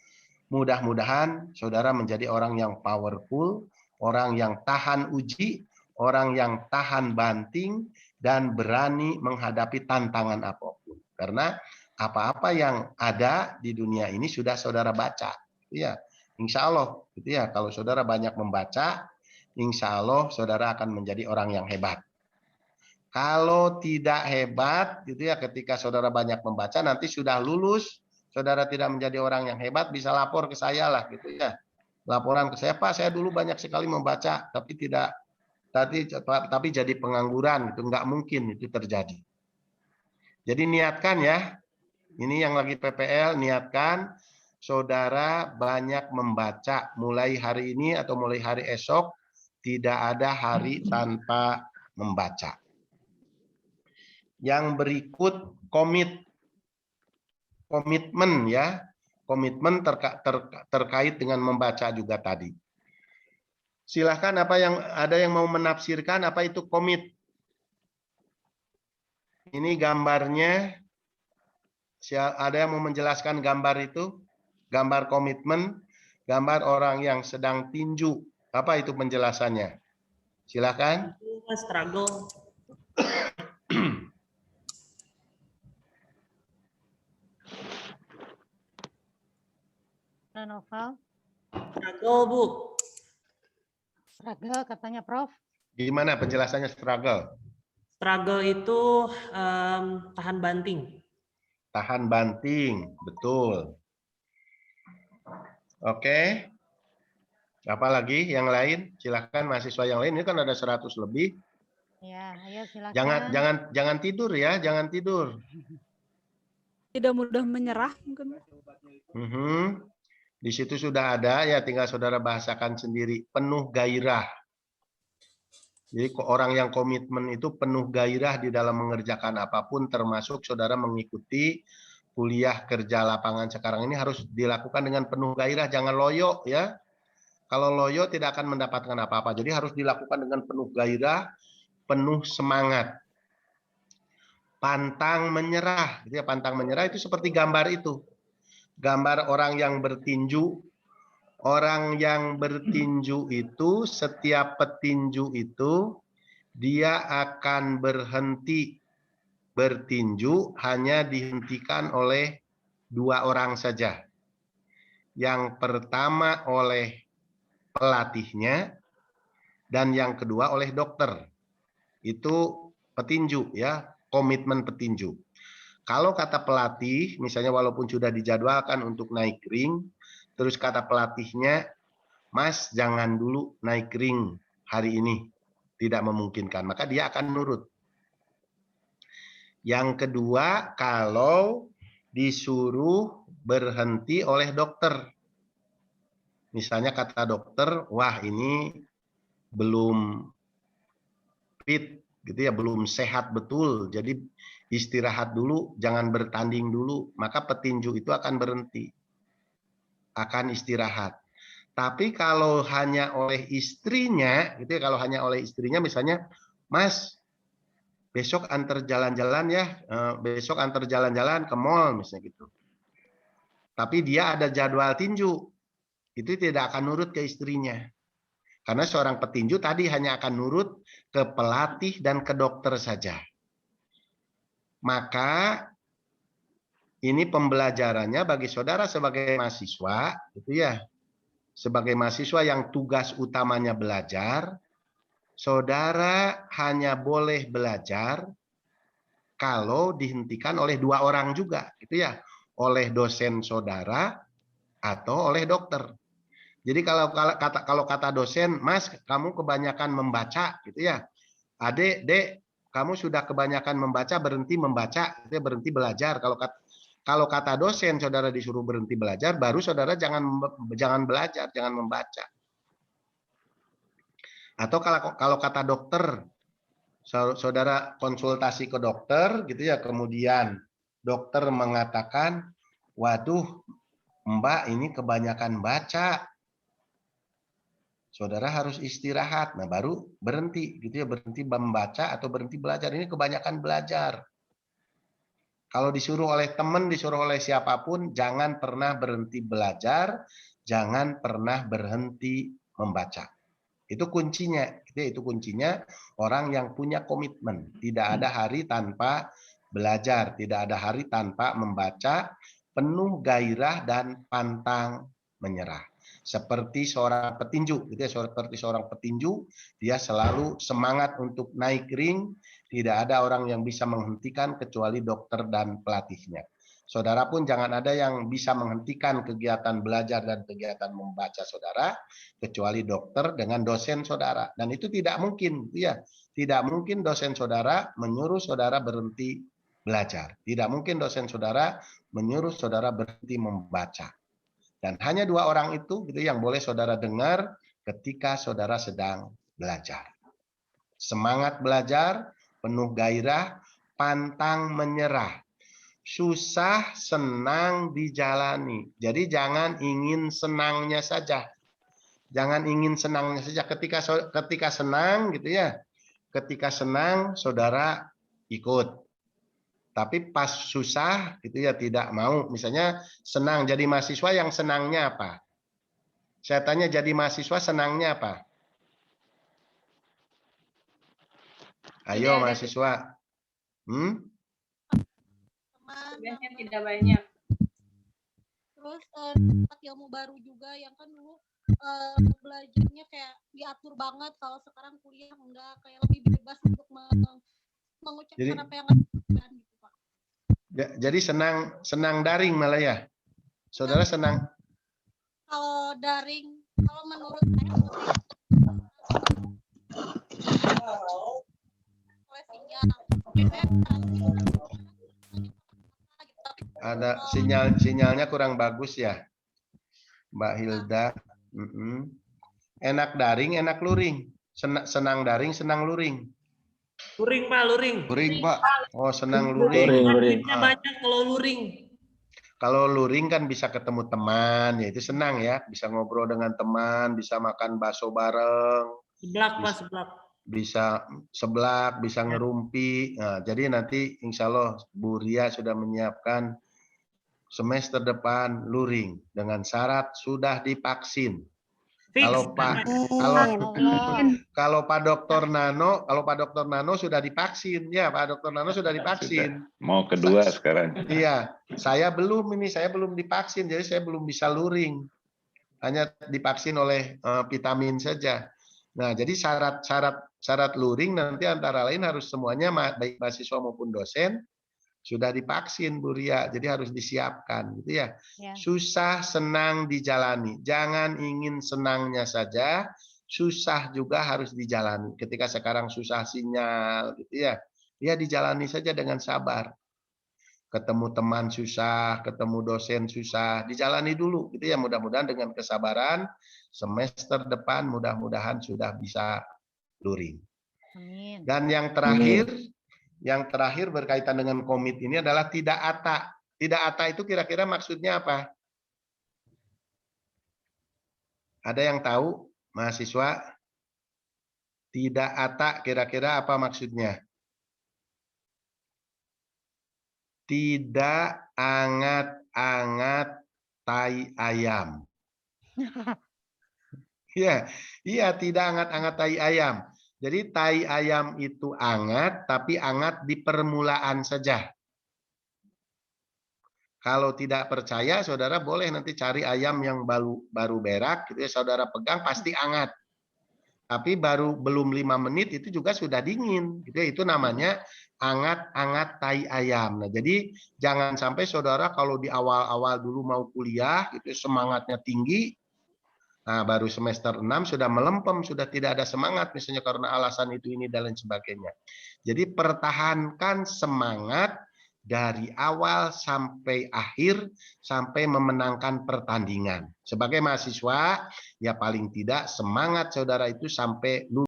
Mudah-mudahan saudara menjadi orang yang powerful, orang yang tahan uji, orang yang tahan banting, dan berani menghadapi tantangan apapun. Karena apa-apa yang ada di dunia ini sudah saudara baca. Ya, insya Allah, gitu ya. Kalau saudara banyak membaca, insya Allah saudara akan menjadi orang yang hebat. Kalau tidak hebat, gitu ya, ketika saudara banyak membaca, nanti sudah lulus, saudara tidak menjadi orang yang hebat, bisa lapor ke saya lah, gitu ya. Laporan ke saya, Pak, saya dulu banyak sekali membaca, tapi tapi jadi pengangguran, itu nggak mungkin itu terjadi. Jadi niatkan ya, ini yang lagi PPL, niatkan saudara banyak membaca mulai hari ini atau mulai hari esok, tidak ada hari tanpa membaca. Yang berikut komitmen ya, komitmen terkait dengan membaca juga tadi. Silahkan ada yang mau menafsirkan apa itu komit? Ini gambarnya. Ada yang mau menjelaskan gambar itu? Gambar komitmen, gambar orang yang sedang tinju. Apa itu penjelasannya? Silakan. Struggle. Novel. Struggle, Bu. Struggle katanya Prof. Gimana penjelasannya struggle? Struggle itu tahan banting. Tahan banting, betul. Oke. Apa lagi yang lain? Silakan mahasiswa yang lain. Ini kan ada 100 lebih. Ya, ayo silakan. Jangan tidur ya, jangan tidur. Tidak mudah menyerah mungkin. Di situ sudah ada ya, tinggal saudara bahasakan sendiri. Penuh gairah. Jadi orang yang komitmen itu penuh gairah di dalam mengerjakan apapun, termasuk saudara mengikuti kuliah kerja lapangan sekarang ini harus dilakukan dengan penuh gairah, jangan loyo ya. Kalau loyo tidak akan mendapatkan apa-apa. Jadi harus dilakukan dengan penuh gairah, penuh semangat. Pantang menyerah, gitu ya, pantang menyerah itu seperti gambar itu. Gambar orang yang bertinju. Orang yang bertinju itu, setiap petinju itu, dia akan berhenti bertinju hanya dihentikan oleh 2 orang saja. Yang pertama oleh pelatihnya, dan yang kedua oleh dokter. Itu petinju ya, komitmen petinju. Kalau kata pelatih, misalnya walaupun sudah dijadwalkan untuk naik ring, terus kata pelatihnya, Mas jangan dulu naik ring hari ini, tidak memungkinkan, maka dia akan nurut. Yang kedua, kalau disuruh berhenti oleh dokter. Misalnya kata dokter, wah ini belum fit, gitu ya, belum sehat betul, jadi istirahat dulu, jangan bertanding dulu, maka petinju itu akan berhenti. Akan istirahat. Tapi kalau hanya oleh istrinya, gitu ya, kalau hanya oleh istrinya misalnya, Mas, besok antar jalan-jalan ya, besok antar jalan-jalan ke mall misalnya gitu. Tapi dia ada jadwal tinju, itu tidak akan nurut ke istrinya. Karena seorang petinju tadi hanya akan nurut ke pelatih dan ke dokter saja. Maka ini pembelajarannya bagi saudara sebagai mahasiswa, gitu ya. Sebagai mahasiswa yang tugas utamanya belajar, saudara hanya boleh belajar kalau dihentikan oleh 2 orang juga, gitu ya. Oleh dosen saudara atau oleh dokter. Jadi kalau kata dosen, Mas, kamu kebanyakan membaca, gitu ya. Adek, Dek, kamu sudah kebanyakan membaca, berhenti membaca, berhenti belajar. Kalau kata dosen, saudara disuruh berhenti belajar, baru saudara jangan belajar, jangan membaca. Atau kalau kata dokter, saudara konsultasi ke dokter, gitu ya, kemudian dokter mengatakan, waduh, Mbak ini kebanyakan baca, saudara harus istirahat. Nah, baru berhenti, gitu ya, berhenti membaca atau berhenti belajar. Ini kebanyakan belajar. Kalau disuruh oleh teman, disuruh oleh siapapun, jangan pernah berhenti belajar, jangan pernah berhenti membaca. Itu kuncinya. Itu kuncinya orang yang punya komitmen. Tidak ada hari tanpa belajar, tidak ada hari tanpa membaca, penuh gairah dan pantang menyerah. Seperti seorang petinju, gitu ya, seperti seorang petinju, dia selalu semangat untuk naik ring. Tidak ada orang yang bisa menghentikan kecuali dokter dan pelatihnya. Saudara pun jangan ada yang bisa menghentikan kegiatan belajar dan kegiatan membaca saudara, kecuali dokter dengan dosen saudara. Dan itu tidak mungkin, ya. Tidak mungkin dosen saudara menyuruh saudara berhenti belajar. Tidak mungkin dosen saudara menyuruh saudara berhenti membaca. Dan hanya 2 orang itu gitu yang boleh saudara dengar ketika saudara sedang belajar. Semangat belajar, penuh gairah, pantang menyerah. Susah, senang dijalani. Jadi jangan ingin senangnya saja. Jangan ingin senangnya saja. Ketika senang gitu ya. Ketika senang saudara ikut. Tapi pas susah gitu ya tidak mau. Misalnya senang jadi mahasiswa, yang senangnya apa? Saya tanya, jadi mahasiswa senangnya apa? Ayo mahasiswa. Tugasnya tidak banyak. Terus dapat ilmu baru juga, yang kan dulu belajarnya kayak diatur banget. Kalau sekarang kuliah enggak, kayak lebih bebas untuk mengucapkan apa yang ada gitu, Pak. Jadi senang daring malah ya. Saudara senang. Kalau daring, kalau menurut saya ada sinyalnya kurang bagus ya, Mbak Hilda. Enak daring, enak luring. Senang daring, senang luring. Luring, Pak, luring. Luring, Pak. Oh, senang luring. Luringnya banyak kalau luring. Kalau luring kan bisa ketemu teman, ya itu senang ya. Bisa ngobrol dengan teman, bisa makan bakso bareng. Seblak, Pak, seblak. Bisa seblak, bisa ngerumpi. Nah, jadi nanti insya Allah Bu Ria sudah menyiapkan semester depan luring dengan syarat sudah divaksin. Kalau Pak Dr. Nano sudah divaksin, ya Pak Dr. Nano sudah divaksin. Mau kedua sekarang. Iya, saya belum divaksin, jadi saya belum bisa luring. Hanya divaksin oleh vitamin saja. Nah, jadi syarat luring nanti antara lain harus semuanya baik mahasiswa maupun dosen sudah divaksin, Bu Ria. Jadi harus disiapkan, gitu ya. Susah, senang dijalani. Jangan ingin senangnya saja, susah juga harus dijalani. Ketika sekarang susah sinyal, gitu ya. Ya dijalani saja dengan sabar. Ketemu teman susah, ketemu dosen susah, dijalani dulu, gitu ya. Mudah-mudahan dengan kesabaran semester depan mudah-mudahan sudah bisa luring. Amin. Dan yang terakhir berkaitan dengan komit ini adalah tidak ata. Tidak ata itu kira-kira maksudnya apa? Ada yang tahu, mahasiswa? Tidak ata kira-kira apa maksudnya? Tidak angat-angat tai ayam. Iya, tidak angat-angat tai ayam. Jadi tai ayam itu angat, tapi angat di permulaan saja. Kalau tidak percaya, saudara boleh nanti cari ayam yang baru berak, gitu ya, saudara pegang pasti hangat. Tapi belum 5 menit itu juga sudah dingin, gitu ya. Itu namanya hangat-hangat tai ayam. Nah, jadi jangan sampai saudara kalau di awal-awal dulu mau kuliah, gitu, semangatnya tinggi. Nah, baru semester 6 sudah melempem, sudah tidak ada semangat, misalnya karena alasan itu ini dan lain sebagainya. Jadi pertahankan semangat dari awal sampai akhir, sampai memenangkan pertandingan. Sebagai mahasiswa, ya paling tidak semangat saudara itu sampai lulus.